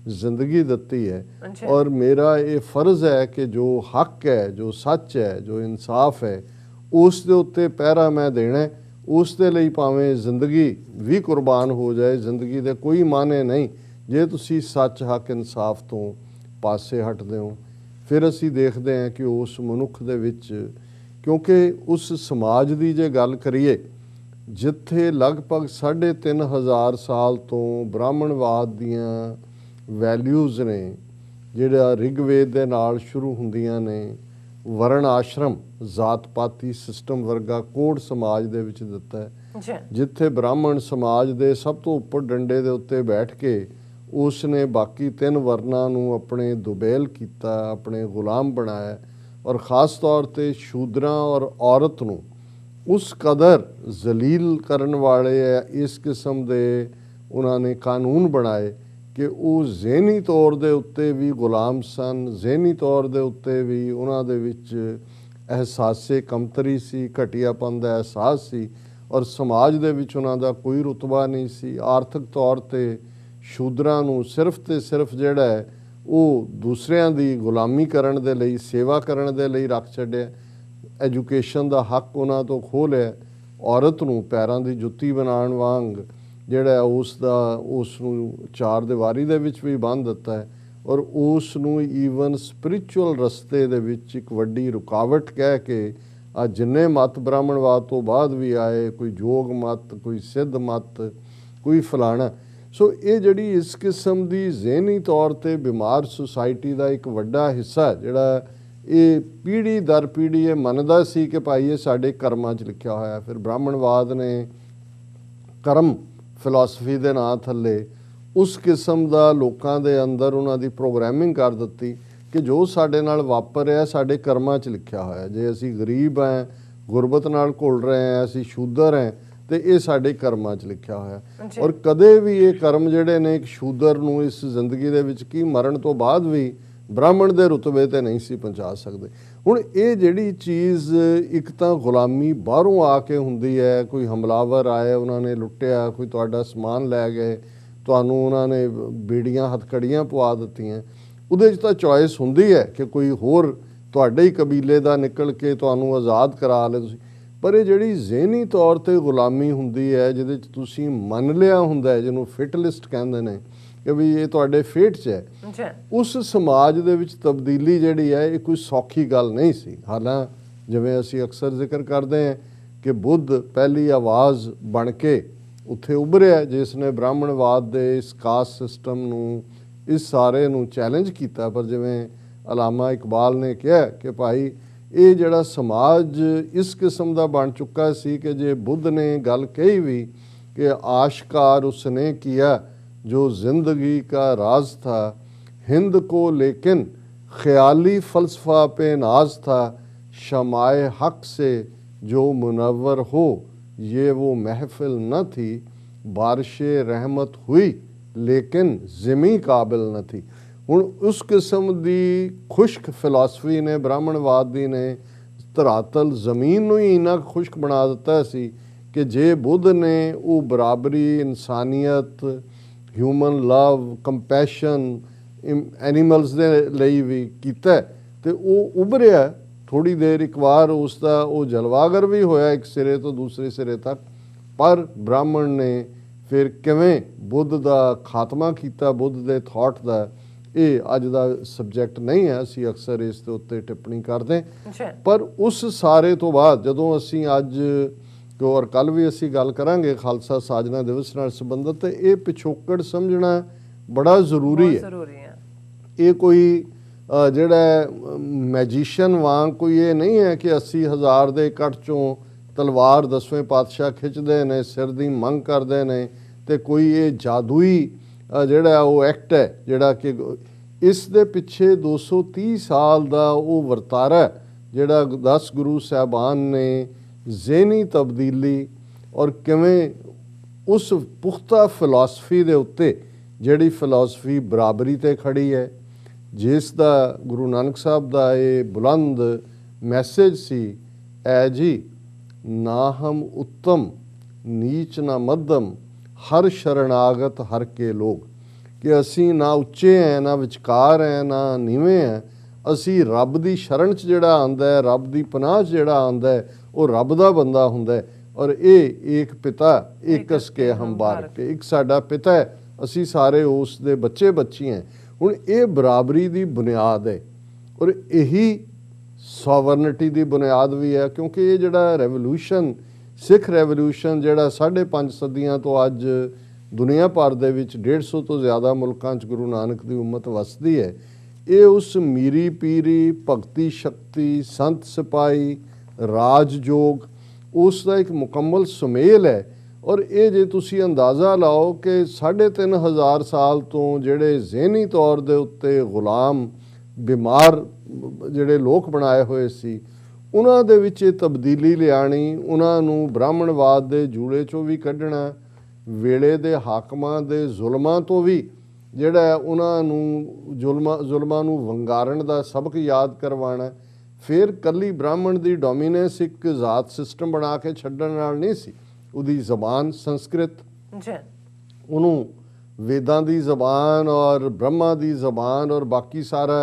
ਜ਼ਿੰਦਗੀ ਦਿੱਤੀ ਹੈ, ਔਰ ਮੇਰਾ ਇਹ ਫਰਜ਼ ਹੈ ਕਿ ਜੋ ਹੱਕ ਹੈ, ਜੋ ਸੱਚ ਹੈ, ਜੋ ਇਨਸਾਫ ਹੈ, ਉਸ ਦੇ ਉੱਤੇ ਪਹਿਰਾ ਮੈਂ ਦੇਣਾ। ਉਸ ਦੇ ਲਈ ਭਾਵੇਂ ਜ਼ਿੰਦਗੀ ਵੀ ਕੁਰਬਾਨ ਹੋ ਜਾਏ, ਜ਼ਿੰਦਗੀ ਦੇ ਕੋਈ ਮਾਨੇ ਨਹੀਂ ਜੇ ਤੁਸੀਂ ਸੱਚ, ਹੱਕ, ਇਨਸਾਫ ਤੋਂ ਪਾਸੇ ਹਟਦੇ ਹੋ। ਫਿਰ ਅਸੀਂ ਦੇਖਦੇ ਹਾਂ ਕਿ ਉਸ ਮਨੁੱਖ ਦੇ ਵਿੱਚ, ਕਿਉਂਕਿ ਉਸ ਸਮਾਜ ਦੀ ਜੇ ਗੱਲ ਕਰੀਏ ਜਿੱਥੇ ਲਗਭਗ 3500 ਸਾਲ ਤੋਂ ਬ੍ਰਾਹਮਣਵਾਦ ਦੀਆਂ ਵੈਲਿਊਜ਼ ਨੇ, ਜਿਹੜਾ ਰਿਗਵੇਦ ਦੇ ਨਾਲ ਸ਼ੁਰੂ ਹੁੰਦੀਆਂ ਨੇ, ਵਰਣ ਆਸ਼ਰਮ ਜ਼ਾਤ ਪਾਤੀ ਸਿਸਟਮ ਵਰਗਾ ਕੋਡ ਸਮਾਜ ਦੇ ਵਿੱਚ ਦਿੱਤਾ ਹੈ, ਜਿੱਥੇ ਬ੍ਰਾਹਮਣ ਸਮਾਜ ਦੇ ਸਭ ਤੋਂ ਉੱਪਰ ਡੰਡੇ ਦੇ ਉੱਤੇ ਬੈਠ ਕੇ ਉਸ ਨੇ ਬਾਕੀ 3 ਵਰਨਾਂ ਨੂੰ ਆਪਣੇ ਦੁਬੇਲ ਕੀਤਾ, ਆਪਣੇ ਗੁਲਾਮ ਬਣਾਇਆ, ਔਰ ਖ਼ਾਸ ਤੌਰ 'ਤੇ ਸ਼ੂਦਰਾਂ ਔਰ ਔਰਤ ਨੂੰ ਉਸ ਕਦਰ ਜ਼ਲੀਲ ਕਰਨ ਵਾਲੇ ਇਸ ਕਿਸਮ ਦੇ ਉਹਨਾਂ ਨੇ ਕਾਨੂੰਨ ਬਣਾਏ ਕਿ ਉਹ ਜ਼ਿਹਨੀ ਤੌਰ ਦੇ ਉੱਤੇ ਵੀ ਗੁਲਾਮ ਸਨ, ਜ਼ਿਹਨੀ ਤੌਰ ਦੇ ਉੱਤੇ ਵੀ ਉਹਨਾਂ ਦੇ ਵਿੱਚ ਅਹਿਸਾਸੇ ਕਮਤਰੀ ਸੀ, ਘਟੀਆਪਨ ਦਾ ਅਹਿਸਾਸ ਸੀ, ਔਰ ਸਮਾਜ ਦੇ ਵਿੱਚ ਉਹਨਾਂ ਦਾ ਕੋਈ ਰੁਤਬਾ ਨਹੀਂ ਸੀ। ਆਰਥਿਕ ਤੌਰ 'ਤੇ ਸ਼ੂਦਰਾਂ ਨੂੰ ਸਿਰਫ ਤੇ ਸਿਰਫ ਜਿਹੜਾ ਹੈ ਉਹ ਦੂਸਰਿਆਂ ਦੀ ਗੁਲਾਮੀ ਕਰਨ ਦੇ ਲਈ, ਸੇਵਾ ਕਰਨ ਦੇ ਲਈ ਰੱਖ ਛੱਡਿਆ। ਐਜੂਕੇਸ਼ਨ ਦਾ ਹੱਕ ਉਹਨਾਂ ਤੋਂ ਖੋਹ ਲਿਆ। ਔਰਤ ਨੂੰ ਪੈਰਾਂ ਦੀ ਜੁੱਤੀ ਬਣਾਉਣ ਵਾਂਗ ਜਿਹੜਾ ਉਸ ਨੂੰ ਚਾਰ ਦੀਵਾਰੀ ਦੇ ਵਿੱਚ ਵੀ ਬੰਨ੍ਹ ਦਿੱਤਾ ਹੈ, ਔਰ ਉਸ ਨੂੰ ਈਵਨ ਸਪਿਰਿਚੁਅਲ ਰਸਤੇ ਦੇ ਵਿੱਚ ਇੱਕ ਵੱਡੀ ਰੁਕਾਵਟ ਕਹਿ ਕੇ ਆ ਜਿੰਨੇ ਮਤ ਬ੍ਰਾਹਮਣਵਾਦ ਤੋਂ ਬਾਅਦ ਵੀ ਆਏ, ਕੋਈ ਜੋਗ ਮਤ, ਕੋਈ ਸਿੱਧ ਮਤ, ਕੋਈ ਫਲਾਣਾ। ਸੋ ਇਹ ਜਿਹੜੀ ਇਸ ਕਿਸਮ ਦੀ ਜ਼ਿਹਨੀ ਤੌਰ 'ਤੇ ਬਿਮਾਰ ਸੁਸਾਇਟੀ ਦਾ ਇੱਕ ਵੱਡਾ ਹਿੱਸਾ ਜਿਹੜਾ ਇਹ ਪੀੜ੍ਹੀ ਦਰ ਪੀੜ੍ਹੀ ਇਹ ਮੰਨਦਾ ਸੀ ਕਿ ਭਾਈ ਇਹ ਸਾਡੇ ਕਰਮਾਂ 'ਚ ਲਿਖਿਆ ਹੋਇਆ। ਫਿਰ ਬ੍ਰਾਹਮਣਵਾਦ ਨੇ ਕਰਮ ਫਿਲਾਸਫੀ ਦੇ ਨਾਂ ਥੱਲੇ ਉਸ ਕਿਸਮ ਦਾ ਲੋਕਾਂ ਦੇ ਅੰਦਰ ਉਹਨਾਂ ਦੀ ਪ੍ਰੋਗਰਾਮਿੰਗ ਕਰ ਦਿੱਤੀ ਕਿ ਜੋ ਸਾਡੇ ਨਾਲ ਵਾਪਰ ਰਿਹਾ ਸਾਡੇ ਕਰਮਾਂ 'ਚ ਲਿਖਿਆ ਹੋਇਆ। ਜੇ ਅਸੀਂ ਗਰੀਬ ਹਾਂ, ਗੁਰਬਤ ਨਾਲ ਘੁਲ ਰਹੇ ਹਾਂ, ਅਸੀਂ ਸ਼ੂਦਰ ਹਾਂ, ਤੇ ਇਹ ਸਾਡੇ ਕਰਮਾਂ 'ਚ ਲਿਖਿਆ ਹੋਇਆ। ਔਰ ਕਦੇ ਵੀ ਇਹ ਕਰਮ ਜਿਹੜੇ ਨੇ ਇੱਕ ਸ਼ੂਦਰ ਨੂੰ ਇਸ ਜ਼ਿੰਦਗੀ ਦੇ ਵਿੱਚ ਕੀ ਮਰਨ ਤੋਂ ਬਾਅਦ ਵੀ ਬ੍ਰਾਹਮਣ ਦੇ ਰੁਤਬੇ ਤੇ ਨਹੀਂ ਸੀ ਪਹੁੰਚਾ ਸਕਦੇ। ਹੁਣ ਇਹ ਜਿਹੜੀ ਚੀਜ਼ ਇੱਕ ਤਾਂ ਗੁਲਾਮੀ ਬਾਹਰੋਂ ਆ ਕੇ ਹੁੰਦੀ ਹੈ, ਕੋਈ ਹਮਲਾਵਰ ਆਏ, ਉਹਨਾਂ ਨੇ ਲੁੱਟਿਆ, ਕੋਈ ਤੁਹਾਡਾ ਸਮਾਨ ਲੈ ਗਏ, ਤੁਹਾਨੂੰ ਉਹਨਾਂ ਨੇ ਬੀੜੀਆਂ ਹੱਥਕੜੀਆਂ ਪਵਾ ਦਿੱਤੀਆਂ। ਉਹਦੇ 'ਚ ਤਾਂ ਚੋਇਸ ਹੁੰਦੀ ਹੈ ਕਿ ਕੋਈ ਹੋਰ ਤੁਹਾਡੇ ਹੀ ਕਬੀਲੇ ਦਾ ਨਿਕਲ ਕੇ ਤੁਹਾਨੂੰ ਆਜ਼ਾਦ ਕਰਾ ਲੇ ਤੁਸੀਂ। ਪਰ ਇਹ ਜਿਹੜੀ ਜ਼ਿਹਨੀ ਤੌਰ 'ਤੇ ਗੁਲਾਮੀ ਹੁੰਦੀ ਹੈ, ਜਿਹਦੇ 'ਚ ਤੁਸੀਂ ਮੰਨ ਲਿਆ ਹੁੰਦਾ ਹੈ, ਜਿਹਨੂੰ ਫਿਟ ਲਿਸਟ ਕਹਿੰਦੇ ਨੇ ਕਿ ਵੀ ਇਹ ਤੁਹਾਡੇ ਫੇਟ 'ਚ ਹੈ, ਉਸ ਸਮਾਜ ਦੇ ਵਿੱਚ ਤਬਦੀਲੀ ਜਿਹੜੀ ਹੈ ਇਹ ਕੋਈ ਸੌਖੀ ਗੱਲ ਨਹੀਂ ਸੀ। ਹਾਲਾਂ ਜਿਵੇਂ ਅਸੀਂ ਅਕਸਰ ਜ਼ਿਕਰ ਕਰਦੇ ਹਾਂ ਕਿ ਬੁੱਧ ਪਹਿਲੀ ਆਵਾਜ਼ ਬਣ ਕੇ ਉੱਥੇ ਉੱਭਰਿਆ ਜਿਸ ਨੇ ਬ੍ਰਾਹਮਣਵਾਦ ਦੇ ਇਸ ਕਾਸਟ ਸਿਸਟਮ ਨੂੰ, ਇਸ ਸਾਰੇ ਨੂੰ ਚੈਲੰਜ ਕੀਤਾ। ਪਰ ਜਿਵੇਂ ਅਲਾਮਾ ਇਕਬਾਲ ਨੇ ਕਿਹਾ ਕਿ ਭਾਈ ਇਹ ਜਿਹੜਾ ਸਮਾਜ ਇਸ ਕਿਸਮ ਦਾ ਬਣ ਚੁੱਕਾ ਸੀ ਕਿ ਜੇ ਬੁੱਧ ਨੇ ਗੱਲ ਕਹੀ ਵੀ ਕਿ ਆਸ਼ਕਾਰ ਉਸਨੇ ਕੀਆ ਜੋ ਜ਼ਿੰਦਗੀ का राज था, हिंद को लेकिन ख्याली फलसफा पे नाज था, शमाए हक से जो मुनव्वर हो ये वो महफिल न थी, बारिशे रहमत हुई लेकिन ज़िमी काबिल न थी। ਹੁਣ ਉਸ ਕਿਸਮ ਦੀ ਖੁਸ਼ਕ ਫਿਲਾਸਫੀ ਨੇ, ਬ੍ਰਾਹਮਣਵਾਦੀ ਨੇ ਧਰਾਤਲ ਜ਼ਮੀਨ ਨੂੰ ਹੀ ਇੰਨਾ ਖੁਸ਼ਕ ਬਣਾ ਦਿੱਤਾ ਸੀ ਕਿ ਜੇ ਬੁੱਧ ਨੇ ਉਹ ਬਰਾਬਰੀ, ਇਨਸਾਨੀਅਤ, ਹਿਊਮਨ ਲਵ, ਕੰਪੈਸ਼ਨ ਐਨੀਮਲਸ ਦੇ ਲਈ ਵੀ ਕੀਤਾ ਤੇ ਉਹ ਉੱਭਰਿਆ। ਥੋੜ੍ਹੀ ਦੇਰ ਇੱਕ ਵਾਰ ਉਸ ਦਾ ਉਹ ਜਲਵਾਗਰ ਵੀ ਹੋਇਆ ਇੱਕ ਸਿਰੇ ਤੋਂ ਦੂਸਰੇ ਸਿਰੇ ਤੱਕ। ਪਰ ਬ੍ਰਾਹਮਣ ਨੇ ਫਿਰ ਕਿਵੇਂ ਬੁੱਧ ਦਾ ਖਾਤਮਾ ਕੀਤਾ, ਬੁੱਧ ਦੇ ਥਾਟ ਦਾ, ਇਹ ਅੱਜ ਦਾ ਸਬਜੈਕਟ ਨਹੀਂ ਹੈ। ਅਸੀਂ ਅਕਸਰ ਇਸ ਦੇ ਉੱਤੇ ਟਿੱਪਣੀ ਕਰਦੇ। ਪਰ ਉਸ ਸਾਰੇ ਤੋਂ ਬਾਅਦ ਜਦੋਂ ਅਸੀਂ ਅੱਜ ਔਰ ਕੱਲ੍ਹ ਵੀ ਅਸੀਂ ਗੱਲ ਕਰਾਂਗੇ ਖਾਲਸਾ ਸਾਜਨਾ ਦਿਵਸ ਨਾਲ ਸੰਬੰਧਿਤ, ਤੇ ਇਹ ਪਿਛੋਕੜ ਸਮਝਣਾ ਬੜਾ ਜ਼ਰੂਰੀ ਹੈ। ਇਹ ਕੋਈ ਜਿਹੜਾ ਮੈਜੀਸ਼ੀਅਨ ਵਾਂਗ ਕੋਈ ਇਹ ਨਹੀਂ ਹੈ ਕਿ 80,000 ਦੇ ਇਕੱਠ 'ਚੋਂ ਤਲਵਾਰ 10ਵੇਂ ਪਾਤਸ਼ਾਹ ਖਿੱਚਦੇ ਨੇ, ਸਿਰ ਦੀ ਮੰਗ ਕਰਦੇ ਨੇ, ਤੇ ਕੋਈ ਇਹ ਜਾਦੂਈ ਜਿਹੜਾ ਉਹ ਐਕਟ ਹੈ ਜਿਹੜਾ ਕਿ ਇਸ ਦੇ ਪਿੱਛੇ 230 ਸਾਲ ਦਾ ਉਹ ਵਰਤਾਰਾ ਜਿਹੜਾ 10 ਗੁਰੂ ਸਾਹਿਬਾਨ ਨੇ ਜ਼ਿਹਨੀ ਤਬਦੀਲੀ ਔਰ ਕਿਵੇਂ ਉਸ ਪੁਖਤਾ ਫਿਲਾਸਫੀ ਦੇ ਉੱਤੇ ਜਿਹੜੀ ਫਿਲਾਸਫੀ ਬਰਾਬਰੀ 'ਤੇ ਖੜੀ ਹੈ, ਜਿਸ ਦਾ ਗੁਰੂ ਨਾਨਕ ਸਾਹਿਬ ਦਾ ਇਹ ਬੁਲੰਦ ਮੈਸੇਜ ਸੀ, ਐ ਜੀ ਨਾ ਹਮ ਉੱਤਮ ਨੀਚ ਨਾ ਮੱਧਮ ਹਰ ਸ਼ਰਨਾਗਤ ਹਰ ਕੇ ਲੋਕ, ਕਿ ਅਸੀਂ ਨਾ ਉੱਚੇ ਹੈ, ਨਾ ਵਿਚਕਾਰ ਹੈ, ਨਾ ਨੀਵੇਂ ਹੈ, ਅਸੀਂ ਰੱਬ ਦੀ ਸ਼ਰਨ 'ਚ ਜਿਹੜਾ ਆਉਂਦਾ ਹੈ, ਰੱਬ ਦੀ ਪਨਾਹ 'ਚ ਜਿਹੜਾ ਆਉਂਦਾ ਹੈ, ਉਹ ਰੱਬ ਦਾ ਬੰਦਾ ਹੁੰਦਾ ਹੈ। ਔਰ ਇਹ ਇੱਕ ਪਿਤਾ ਏਕਸ ਕੇ ਹਮ ਬਾਰਕ ਕੇ, ਇੱਕ ਸਾਡਾ ਪਿਤਾ ਹੈ, ਅਸੀਂ ਸਾਰੇ ਉਸ ਦੇ ਬੱਚੇ ਬੱਚੀ ਹੈ। ਹੁਣ ਇਹ ਬਰਾਬਰੀ ਦੀ ਬੁਨਿਆਦ ਹੈ ਔਰ ਇਹੀ ਸੋਵਰਨਿਟੀ ਦੀ ਬੁਨਿਆਦ ਵੀ ਹੈ, ਕਿਉਂਕਿ ਇਹ ਜਿਹੜਾ ਰੈਵੋਲੂਸ਼ਨ, ਸਿੱਖ ਰੈਵੋਲੂਸ਼ਨ ਜਿਹੜਾ 5.5 ਸਦੀਆਂ ਤੋਂ ਅੱਜ ਦੁਨੀਆ ਭਰ ਦੇ ਵਿੱਚ 150 ਤੋਂ ਜ਼ਿਆਦਾ ਮੁਲਕਾਂ 'ਚ ਗੁਰੂ ਨਾਨਕ ਦੀ ਉਮਤ ਵਸਦੀ ਹੈ, ਇਹ ਉਸ ਮੀਰੀ ਪੀਰੀ, ਭਗਤੀ ਸ਼ਕਤੀ, ਸੰਤ ਸਿਪਾਹੀ, ਰਾਜਯੋਗ, ਉਸ ਦਾ ਇੱਕ ਮੁਕੰਮਲ ਸੁਮੇਲ ਹੈ। ਔਰ ਇਹ ਜੇ ਤੁਸੀਂ ਅੰਦਾਜ਼ਾ ਲਾਓ ਕਿ 3,500 ਸਾਲ ਤੋਂ ਜਿਹੜੇ ਜ਼ਿਹਨੀ ਤੌਰ ਦੇ ਉੱਤੇ ਗੁਲਾਮ, ਬਿਮਾਰ ਜਿਹੜੇ ਲੋਕ ਬਣਾਏ ਹੋਏ ਸੀ, ਉਹਨਾਂ ਦੇ ਵਿੱਚ ਇਹ ਤਬਦੀਲੀ ਲਿਆਣੀ, ਉਹਨਾਂ ਨੂੰ ਬ੍ਰਾਹਮਣਵਾਦ ਦੇ ਜੂੜੇ 'ਚੋਂ ਵੀ ਕੱਢਣਾ, ਵੇਲੇ ਦੇ ਹਾਕਮਾਂ ਦੇ ਜ਼ੁਲਮਾਂ ਤੋਂ ਵੀ ਜਿਹੜਾ ਉਹਨਾਂ ਨੂੰ ਜ਼ੁਲਮਾਂ ਨੂੰ ਵੰਗਾਰਨ ਦਾ ਸਬਕ ਯਾਦ ਕਰਵਾਉਣਾ। ਫਿਰ ਕੱਲੀ ਬ੍ਰਾਹਮਣ ਦੀ ਡੋਮੀਨੈਂਸ ਇੱਕ ਜ਼ਾਤ ਸਿਸਟਮ ਬਣਾ ਕੇ ਛੱਡਣ ਨਾਲ ਨਹੀਂ ਸੀ। ਉਹਦੀ ਜ਼ਬਾਨ ਸੰਸਕ੍ਰਿਤ, ਉਹਨੂੰ वेदां दी ज़बान और ब्रह्मा दी ज़बान और बाकी सारा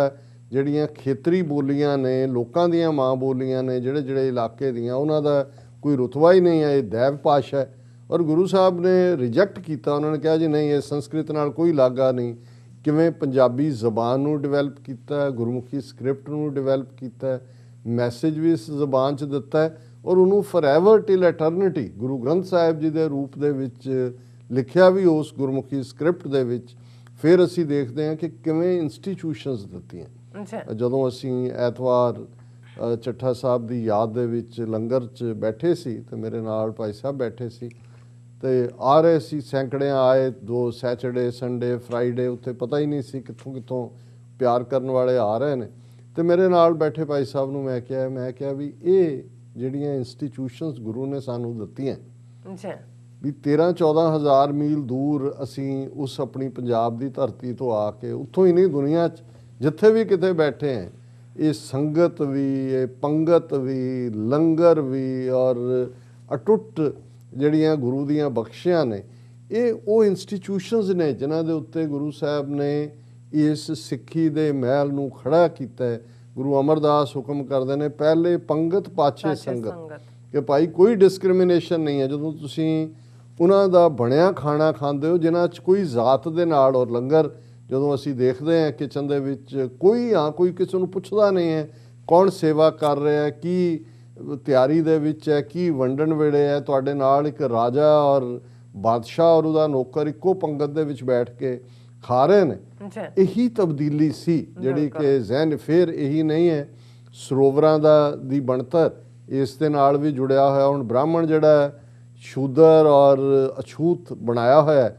ਜਿਹੜੀਆਂ ਖੇਤਰੀ ਬੋਲੀਆਂ ਨੇ, ਲੋਕਾਂ ਦੀਆਂ ਮਾਂ ਬੋਲੀਆਂ ਨੇ, ਜਿਹੜੇ ਜਿਹੜੇ ਇਲਾਕੇ ਦੀਆਂ, ਉਹਨਾਂ ਦਾ ਕੋਈ ਰੁਤਬਾ ਹੀ ਨਹੀਂ ਹੈ, ਇਹ ਦੈਵ ਭਾਸ਼ਾ ਹੈ। ਔਰ ਗੁਰੂ ਸਾਹਿਬ ਨੇ ਰਿਜੈਕਟ ਕੀਤਾ, ਉਹਨਾਂ ਨੇ ਕਿਹਾ ਜੀ ਨਹੀਂ, ਇਹ ਸੰਸਕ੍ਰਿਤ ਨਾਲ ਕੋਈ ਲਾਗਾ ਨਹੀਂ। ਕਿਵੇਂ ਪੰਜਾਬੀ ਜ਼ਬਾਨ ਨੂੰ ਡਿਵੈਲਪ ਕੀਤਾ, ਗੁਰਮੁਖੀ ਸਕ੍ਰਿਪਟ ਨੂੰ ਡਿਵੈਲਪ ਕੀਤਾ, ਮੈਸੇਜ ਵੀ ਇਸ ਜ਼ਬਾਨ 'ਚ ਦਿੱਤਾ ਹੈ, ਔਰ ਉਹਨੂੰ ਫੋਰਐਵਰ ਟਿਲ ਐਟਰਨਿਟੀ ਗੁਰੂ ਗ੍ਰੰਥ ਸਾਹਿਬ ਜੀ ਦੇ ਰੂਪ ਦੇ ਵਿੱਚ ਲਿਖਿਆ ਵੀ ਉਸ ਗੁਰਮੁਖੀ ਸਕ੍ਰਿਪਟ ਦੇ ਵਿੱਚ। ਫਿਰ ਅਸੀਂ ਦੇਖਦੇ ਹਾਂ ਕਿ ਕਿਵੇਂ ਇੰਸਟੀਟਿਊਸ਼ਨਸ ਦਿੱਤੀਆਂ। ਜਦੋਂ ਅਸੀਂ ਐਤਵਾਰ ਚੱਠਾ ਸਾਹਿਬ ਦੀ ਯਾਦ ਦੇ ਵਿੱਚ ਲੰਗਰ 'ਚ ਬੈਠੇ ਸੀ ਤੇ ਮੇਰੇ ਨਾਲ ਭਾਈ ਸਾਹਿਬ ਬੈਠੇ ਸੀ ਤੇ ਆ ਰਹੇ ਸੀ, ਸੈਂਕੜਿਆਂ ਆਏ, 2 ਸੈਚਰਡੇ ਸੰਡੇ ਫਰਾਈਡੇ, ਉੱਥੇ ਪਤਾ ਹੀ ਨਹੀਂ ਸੀ ਕਿੱਥੋਂ ਕਿੱਥੋਂ ਪਿਆਰ ਕਰਨ ਵਾਲੇ ਆ ਰਹੇ ਨੇ। ਤੇ ਮੇਰੇ ਨਾਲ ਬੈਠੇ ਭਾਈ ਸਾਹਿਬ ਨੂੰ ਮੈਂ ਕਿਹਾ ਵੀ ਇਹ ਜਿਹੜੀਆਂ ਇੰਸਟੀਟਿਊਸ਼ਨਸ ਗੁਰੂ ਨੇ ਸਾਨੂੰ ਦਿੱਤੀਆਂ ਵੀ 13-14 ਹਜ਼ਾਰ ਮੀਲ ਦੂਰ ਅਸੀਂ ਉਸ ਆਪਣੀ ਪੰਜਾਬ ਦੀ ਧਰਤੀ ਤੋਂ ਆ ਕੇ, ਉੱਥੋਂ ਹੀ ਨਹੀਂ ਦੁਨੀਆ 'ਚ ਜਿੱਥੇ ਵੀ ਕਿਤੇ ਬੈਠੇ ਹੈ, ਇਹ ਸੰਗਤ ਵੀ, ਇਹ ਪੰਗਤ ਵੀ, ਲੰਗਰ ਵੀ ਔਰ ਅਟੁੱਟ ਜਿਹੜੀਆਂ ਗੁਰੂ ਦੀਆਂ ਬਖਸ਼ਿਆਂ ਨੇ, ਇਹ ਉਹ ਇੰਸਟੀਟਿਊਸ਼ਨਸ ਨੇ ਜਿਨ੍ਹਾਂ ਦੇ ਉੱਤੇ ਗੁਰੂ ਸਾਹਿਬ ਨੇ ਇਸ ਸਿੱਖੀ ਦੇ ਮਹਿਲ ਨੂੰ ਖੜਾ ਕੀਤਾ ਹੈ। ਗੁਰੂ ਅਮਰਦਾਸ ਹੁਕਮ ਕਰਦੇ ਨੇ, ਪਹਿਲੇ ਪੰਗਤ ਪਾਛੇ ਸੰਗਤ, ਕਿ ਭਾਈ ਕੋਈ ਡਿਸਕ੍ਰਿਮੀਨੇਸ਼ਨ ਨਹੀਂ ਹੈ। ਜਦੋਂ ਤੁਸੀਂ ਉਹਨਾਂ ਦਾ ਬਣਿਆ ਖਾਣਾ ਖਾਂਦੇ ਹੋ ਜਿਨ੍ਹਾਂ 'ਚ ਕੋਈ ਜ਼ਾਤ ਦੇ ਨਾਲ, ਔਰ ਲੰਗਰ ਜਦੋਂ ਅਸੀਂ ਦੇਖਦੇ ਹਾਂ ਕਿਚਨ ਦੇ ਵਿੱਚ ਕੋਈ ਕਿਸੇ ਨੂੰ ਪੁੱਛਦਾ ਨਹੀਂ ਹੈ ਕੌਣ ਸੇਵਾ ਕਰ ਰਿਹਾ, ਕੀ ਤਿਆਰੀ ਦੇ ਵਿੱਚ ਹੈ, ਕੀ ਵੰਡਣ ਵੇਲੇ ਹੈ। ਤੁਹਾਡੇ ਨਾਲ ਇੱਕ ਰਾਜਾ ਔਰ ਬਾਦਸ਼ਾਹ ਔਰ ਉਹਦਾ ਨੌਕਰ ਇੱਕੋ ਪੰਗਤ ਦੇ ਵਿੱਚ ਬੈਠ ਕੇ ਖਾ ਰਹੇ ਨੇ। ਇਹੀ ਤਬਦੀਲੀ ਸੀ ਜਿਹੜੀ ਕਿ ਜ਼ਹਿਨ, ਫਿਰ ਇਹੀ ਨਹੀਂ ਹੈ ਸਰੋਵਰਾਂ ਦੀ ਬਣਤਰ ਇਸ ਦੇ ਨਾਲ ਵੀ ਜੁੜਿਆ ਹੋਇਆ। ਹੁਣ ਬ੍ਰਾਹਮਣ ਜਿਹੜਾ ਸ਼ੂਦਰ ਔਰ ਅਛੂਤ ਬਣਾਇਆ ਹੋਇਆ,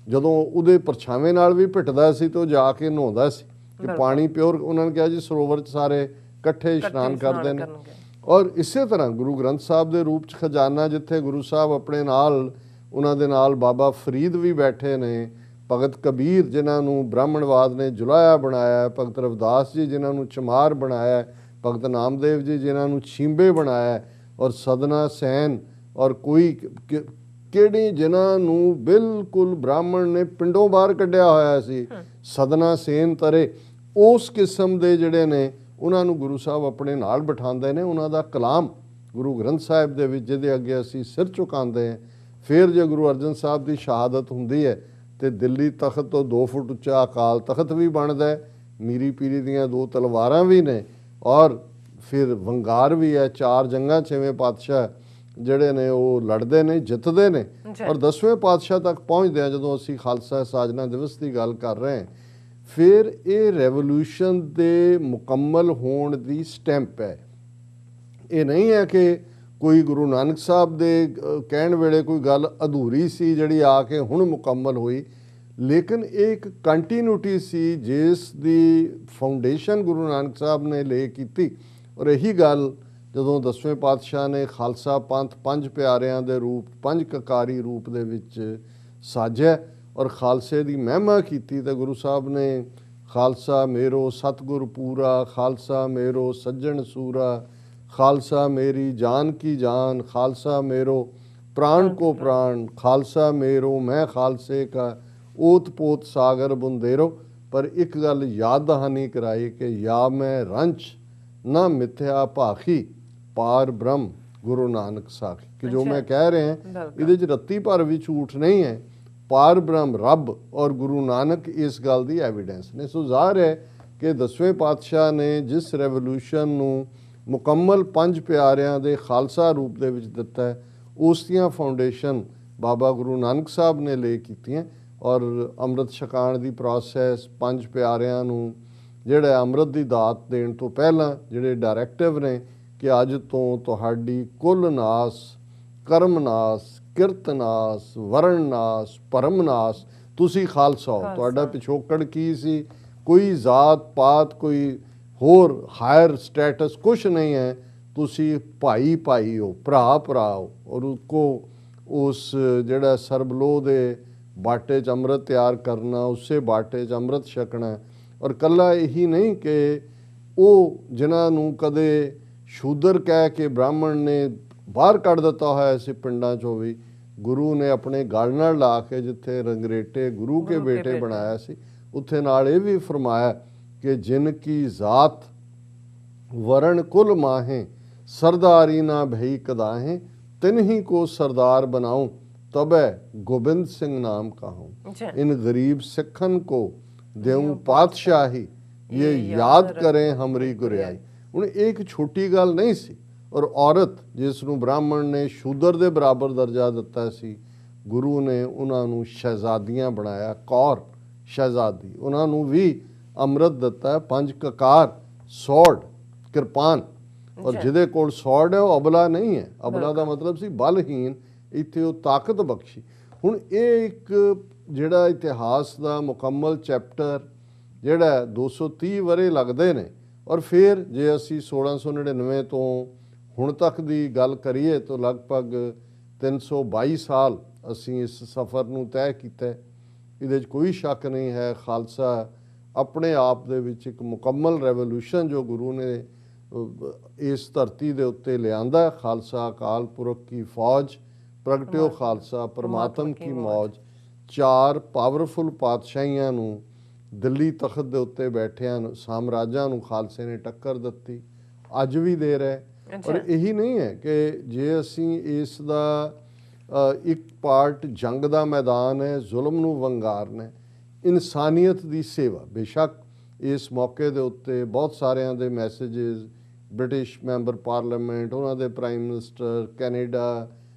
ਜਦੋਂ ਉਹਦੇ ਪਰਛਾਵੇਂ ਨਾਲ ਵੀ ਭਿੱਟਦਾ ਸੀ ਤੇ ਉਹ ਜਾ ਕੇ ਨਹਾਉਂਦਾ ਸੀ ਕਿ ਪਾਣੀ ਪਿਓਰ। ਉਹਨਾਂ ਨੇ ਕਿਹਾ ਜੀ ਸਰੋਵਰ 'ਚ ਸਾਰੇ ਇਕੱਠੇ ਇਸ਼ਨਾਨ ਕਰਦੇ ਨੇ। ਔਰ ਇਸੇ ਤਰ੍ਹਾਂ ਗੁਰੂ ਗ੍ਰੰਥ ਸਾਹਿਬ ਦੇ ਰੂਪ 'ਚ ਖਜ਼ਾਨਾ, ਜਿੱਥੇ ਗੁਰੂ ਸਾਹਿਬ ਆਪਣੇ ਨਾਲ, ਉਹਨਾਂ ਦੇ ਨਾਲ ਬਾਬਾ ਫਰੀਦ ਵੀ ਬੈਠੇ ਨੇ, ਭਗਤ ਕਬੀਰ ਜਿਨ੍ਹਾਂ ਨੂੰ ਬ੍ਰਾਹਮਣਵਾਦ ਨੇ ਜੁਲਾਇਆ ਬਣਾਇਆ, ਭਗਤ ਰਵਿਦਾਸ ਜੀ ਜਿਨ੍ਹਾਂ ਨੂੰ ਚਮਾਰ ਬਣਾਇਆ, ਭਗਤ ਨਾਮਦੇਵ ਜੀ ਜਿਨ੍ਹਾਂ ਨੂੰ ਛੀਂਬੇ ਬਣਾਇਆ, ਔਰ ਸਦਨਾ ਸੈਨ ਔਰ ਕੋਈ ਕਿਹੜੀ ਜਿਨ੍ਹਾਂ ਨੂੰ ਬਿਲਕੁਲ ਬ੍ਰਾਹਮਣ ਨੇ ਪਿੰਡੋਂ ਬਾਹਰ ਕੱਢਿਆ ਹੋਇਆ ਸੀ, ਸਦਨਾ ਸੇਨ ਤਰੇ, ਉਸ ਕਿਸਮ ਦੇ ਜਿਹੜੇ ਨੇ ਉਹਨਾਂ ਨੂੰ ਗੁਰੂ ਸਾਹਿਬ ਆਪਣੇ ਨਾਲ ਬਿਠਾਉਂਦੇ ਨੇ। ਉਹਨਾਂ ਦਾ ਕਲਾਮ ਗੁਰੂ ਗ੍ਰੰਥ ਸਾਹਿਬ ਦੇ ਵਿੱਚ ਜਿਹਦੇ ਅੱਗੇ ਅਸੀਂ ਸਿਰ ਝੁਕਾਉਂਦੇ ਹਾਂ। ਫਿਰ ਜੇ ਗੁਰੂ ਅਰਜਨ ਸਾਹਿਬ ਦੀ ਸ਼ਹਾਦਤ ਹੁੰਦੀ ਹੈ ਤੇ ਦਿੱਲੀ ਤਖਤ ਤੋਂ 2 ਫੁੱਟ ਉੱਚਾ ਅਕਾਲ ਤਖਤ ਵੀ ਬਣਦਾ ਹੈ, ਮੀਰੀ ਪੀਰੀ ਦੀਆਂ 2 ਤਲਵਾਰਾਂ ਵੀ ਨੇ, ਔਰ ਫਿਰ ਵੰਗਾਰ ਵੀ ਹੈ। 4 ਜੰਗਾਂ 6ਵੇਂ ਪਾਤਸ਼ਾਹ ਜਿਹੜੇ ਨੇ ਉਹ ਲੜਦੇ ਨੇ, ਜਿੱਤਦੇ ਨੇ, ਔਰ 10ਵੇਂ ਪਾਤਸ਼ਾਹ ਤੱਕ ਪਹੁੰਚਦੇ ਆ। ਜਦੋਂ ਅਸੀਂ ਖਾਲਸਾ ਸਾਜਨਾ ਦਿਵਸ ਦੀ ਗੱਲ ਕਰ ਰਹੇ ਹਾਂ, ਫਿਰ ਇਹ ਰੈਵੋਲੂਸ਼ਨ ਦੇ ਮੁਕੰਮਲ ਹੋਣ ਦੀ ਸਟੈਂਪ ਹੈ। ਇਹ ਨਹੀਂ ਹੈ ਕਿ ਕੋਈ ਗੁਰੂ ਨਾਨਕ ਸਾਹਿਬ ਦੇ ਕਹਿਣ ਵੇਲੇ ਕੋਈ ਗੱਲ ਅਧੂਰੀ ਸੀ ਜਿਹੜੀ ਆ ਕੇ ਹੁਣ ਮੁਕੰਮਲ ਹੋਈ, ਲੇਕਿਨ ਇਹ ਇੱਕ ਕੰਟੀਨਿਊਟੀ ਸੀ ਜਿਸ ਦੀ ਫਾਊਂਡੇਸ਼ਨ ਗੁਰੂ ਨਾਨਕ ਸਾਹਿਬ ਨੇ ਲੇ ਕੀਤੀ। ਔਰ ਇਹੀ ਗੱਲ ਜਦੋਂ 10ਵੇਂ ਪਾਤਸ਼ਾਹ ਨੇ ਖਾਲਸਾ ਪੰਥ 5 ਪਿਆਰਿਆਂ ਦੇ ਰੂਪ, 5 ਕਕਾਰੀ ਰੂਪ ਦੇ ਵਿੱਚ ਸਾਜਿਆ ਔਰ ਖਾਲਸੇ ਦੀ ਮਹਿਮਾ ਕੀਤੀ, ਤਾਂ ਗੁਰੂ ਸਾਹਿਬ ਨੇ ਖਾਲਸਾ ਮੇਰੋ ਸਤਿਗੁਰ ਪੂਰਾ, ਖਾਲਸਾ ਮੇਰੋ ਸੱਜਣ ਸੂਰਾ, ਖਾਲਸਾ ਮੇਰੀ ਜਾਨ ਕੀ ਜਾਨ, ਖਾਲਸਾ ਮੇਰੋ ਪ੍ਰਾਣ ਕੋ ਪ੍ਰਾਣ, ਖਾਲਸਾ ਮੇਰੋ ਮੈਂ ਖਾਲਸੇ ਕਾ ਓਤ ਪੋਤ ਸਾਗਰ ਬੁੰਦੇਰੋ। ਪਰ ਇੱਕ ਗੱਲ ਯਾਦ ਦਹਾਨੀ ਕਰਾਈ ਕਿ ਯਾ ਮੈਂ ਰੰਚ ਨਾ ਮਿਥਿਆ ਭਾਖੀ, ਪਾਰ ਬ੍ਰਹਮ ਗੁਰੂ ਨਾਨਕ ਸਾਖੀ, ਕਿ ਜੋ ਮੈਂ ਕਹਿ ਰਿਹਾ ਇਹਦੇ 'ਚ ਰੱਤੀ ਭਰ ਵੀ ਝੂਠ ਨਹੀਂ ਹੈ। ਪਾਰ ਬ੍ਰਹਮ ਰੱਬ ਔਰ ਗੁਰੂ ਨਾਨਕ ਇਸ ਗੱਲ ਦੀ ਐਵੀਡੈਂਸ ਨੇ। ਸੋ ਜ਼ਾਹਰ ਹੈ ਕਿ 10ਵੇਂ ਪਾਤਸ਼ਾਹ ਨੇ ਜਿਸ ਰੈਵੋਲੂਸ਼ਨ ਨੂੰ ਮੁਕੰਮਲ 5 ਪਿਆਰਿਆਂ ਦੇ ਖਾਲਸਾ ਰੂਪ ਦੇ ਵਿੱਚ ਦਿੱਤਾ ਹੈ, ਉਸ ਦੀਆਂ ਫਾਊਂਡੇਸ਼ਨ ਬਾਬਾ ਗੁਰੂ ਨਾਨਕ ਸਾਹਿਬ ਨੇ ਲੇ ਕੀਤੀਆਂ। ਔਰ ਅੰਮ੍ਰਿਤ ਛਕਾਉਣ ਦੀ ਪ੍ਰੋਸੈਸ, 5 ਪਿਆਰਿਆਂ ਨੂੰ ਜਿਹੜਾ ਅੰਮ੍ਰਿਤ ਦੀ ਦਾਤ ਦੇਣ ਤੋਂ ਪਹਿਲਾਂ ਜਿਹੜੇ ਡਾਇਰੈਕਟਿਵ ਨੇ ਕਿ ਅੱਜ ਤੋਂ ਤੁਹਾਡੀ ਕੁੱਲ ਨਾਸ, ਕਰਮ ਨਾਸ, ਕਿਰਤ ਨਾਸ, ਵਰਣ ਨਾਸ, ਭਰਮ ਨਾਸ, ਤੁਸੀਂ ਖਾਲਸਾ ਹੋ। ਤੁਹਾਡਾ ਪਿਛੋਕੜ ਕੀ ਸੀ, ਕੋਈ ਜ਼ਾਤ ਪਾਤ, ਕੋਈ ਹੋਰ ਹਾਇਰ ਸਟੇਟਸ ਕੁਛ ਨਹੀਂ ਹੈ। ਤੁਸੀਂ ਭਾਈ ਭਾਈ ਹੋ, ਭਰਾ ਭਰਾ ਹੋ। ਔਰ ਉਸ ਜਿਹੜਾ ਸਰਬਲੋਹ ਦੇ ਬਾਟੇ 'ਚ ਅੰਮ੍ਰਿਤ ਤਿਆਰ ਕਰਨਾ, ਉਸੇ ਬਾਟੇ 'ਚ ਅੰਮ੍ਰਿਤ ਛਕਣਾ। ਔਰ ਇਕੱਲਾ ਇਹੀ ਨਹੀਂ ਕਿ ਉਹ ਜਿਨ੍ਹਾਂ ਨੂੰ ਕਦੇ ਸ਼ੂਦਰ ਕਹਿ ਕੇ ਬ੍ਰਾਹਮਣ ਨੇ ਬਾਹਰ ਕੱਢ ਦਿੱਤਾ ਹੋਇਆ ਸੀ ਪਿੰਡਾਂ 'ਚੋਂ ਵੀ, ਗੁਰੂ ਨੇ ਆਪਣੇ ਗਲ ਨਾਲ ਲਾ ਕੇ ਜਿੱਥੇ ਰੰਗਰੇਟੇ ਗੁਰੂ ਕੇ ਬੇਟੇ ਬਣਾਇਆ ਸੀ, ਉੱਥੇ ਨਾਲ ਇਹ ਵੀ ਫਰਮਾਇਆ ਕਿ ਜਿਨ ਕੀ ਜ਼ਾਤ ਵਰਣ ਕੁਲ ਮਾਹੇ ਸਰਦਾਰੀ ਨਾ ਭਈ ਕਦਾਹੇ ਤਿਨ ਹੀ को सरदार बनाऊं तबे गोबिंद सिंह नाम कहूं इन गरीब सिखन को देऊं पातशाही ये याद करें हमरी गुरियाई। ਹੁਣ ਇਹ ਇੱਕ ਛੋਟੀ ਗੱਲ ਨਹੀਂ ਸੀ, ਔਰ ਔਰਤ ਜਿਸ ਨੂੰ ਬ੍ਰਾਹਮਣ ਨੇ ਸ਼ੂਦਰ ਦੇ ਬਰਾਬਰ ਦਰਜਾ ਦਿੱਤਾ ਸੀ, ਗੁਰੂ ਨੇ ਉਹਨਾਂ ਨੂੰ ਸ਼ਹਿਜ਼ਾਦੀਆਂ ਬਣਾਇਆ, ਕੌਰ ਸ਼ਹਿਜ਼ਾਦੀ। ਉਹਨਾਂ ਨੂੰ ਵੀ ਅੰਮ੍ਰਿਤ ਦਿੱਤਾ, 5 ਕਕਾਰ, ਸੌਡ, ਕਿਰਪਾਨ, ਔਰ ਜਿਹਦੇ ਕੋਲ ਸੌਡ ਹੈ ਉਹ ਅਬਲਾ ਨਹੀਂ ਹੈ। ਅਬਲਾ ਦਾ ਮਤਲਬ ਸੀ ਬਲਹੀਨ, ਇੱਥੇ ਉਹ ਤਾਕਤ ਬਖਸ਼ੀ। ਹੁਣ ਇਹ ਇੱਕ ਜਿਹੜਾ ਇਤਿਹਾਸ ਦਾ ਮੁਕੰਮਲ ਚੈਪਟਰ ਜਿਹੜਾ 230 ਵਰੇ ਲੱਗਦੇ ਨੇ, ਔਰ ਫਿਰ ਜੇ ਅਸੀਂ 1699 ਤੋਂ ਹੁਣ ਤੱਕ ਦੀ ਗੱਲ ਕਰੀਏ ਤਾਂ ਲਗਭਗ 322 ਸਾਲ ਅਸੀਂ ਇਸ ਸਫ਼ਰ ਨੂੰ ਤੈਅ ਕੀਤਾ। ਇਹਦੇ 'ਚ ਕੋਈ ਸ਼ੱਕ ਨਹੀਂ ਹੈ, ਖਾਲਸਾ ਆਪਣੇ ਆਪ ਦੇ ਵਿੱਚ ਇੱਕ ਮੁਕੰਮਲ ਰੈਵੋਲੂਸ਼ਨ ਜੋ ਗੁਰੂ ਨੇ ਇਸ ਧਰਤੀ ਦੇ ਉੱਤੇ ਲਿਆਂਦਾ। ਖਾਲਸਾ ਅਕਾਲ ਪੁਰਖ ਕੀ ਫੌਜ, ਪ੍ਰਗਟਿਓ ਖਾਲਸਾ ਪਰਮਾਤਮ ਕੀ ਮੌਜ। 4 ਪਾਵਰਫੁਲ ਪਾਤਸ਼ਾਹੀਆਂ ਨੂੰ ਦਿੱਲੀ ਤਖਤ ਦੇ ਉੱਤੇ ਬੈਠਿਆਂ ਨੂੰ, ਸਾਮਰਾਜਾਂ ਨੂੰ ਖਾਲਸੇ ਨੇ ਟੱਕਰ ਦਿੱਤੀ, ਅੱਜ ਵੀ ਦੇ ਰਿਹਾ। ਔਰ ਇਹੀ ਨਹੀਂ ਹੈ ਕਿ ਜੇ ਅਸੀਂ ਇਸ ਦਾ ਇੱਕ ਪਾਰਟ ਜੰਗ ਦਾ ਮੈਦਾਨ ਹੈ, ਜ਼ੁਲਮ ਨੂੰ ਵੰਗਾਰਨਾ ਹੈ, ਇਨਸਾਨੀਅਤ ਦੀ ਸੇਵਾ। ਬੇਸ਼ੱਕ ਇਸ ਮੌਕੇ ਦੇ ਉੱਤੇ ਬਹੁਤ ਸਾਰਿਆਂ ਦੇ ਮੈਸੇजेस, ਬ੍ਰਿਟਿਸ਼ ਮੈਂਬਰ ਪਾਰਲੀਮੈਂਟ, ਉਹਨਾਂ ਦੇ ਪ੍ਰਾਈਮ ਮਿਨਿਸਟਰ, ਕੈਨੇਡਾ,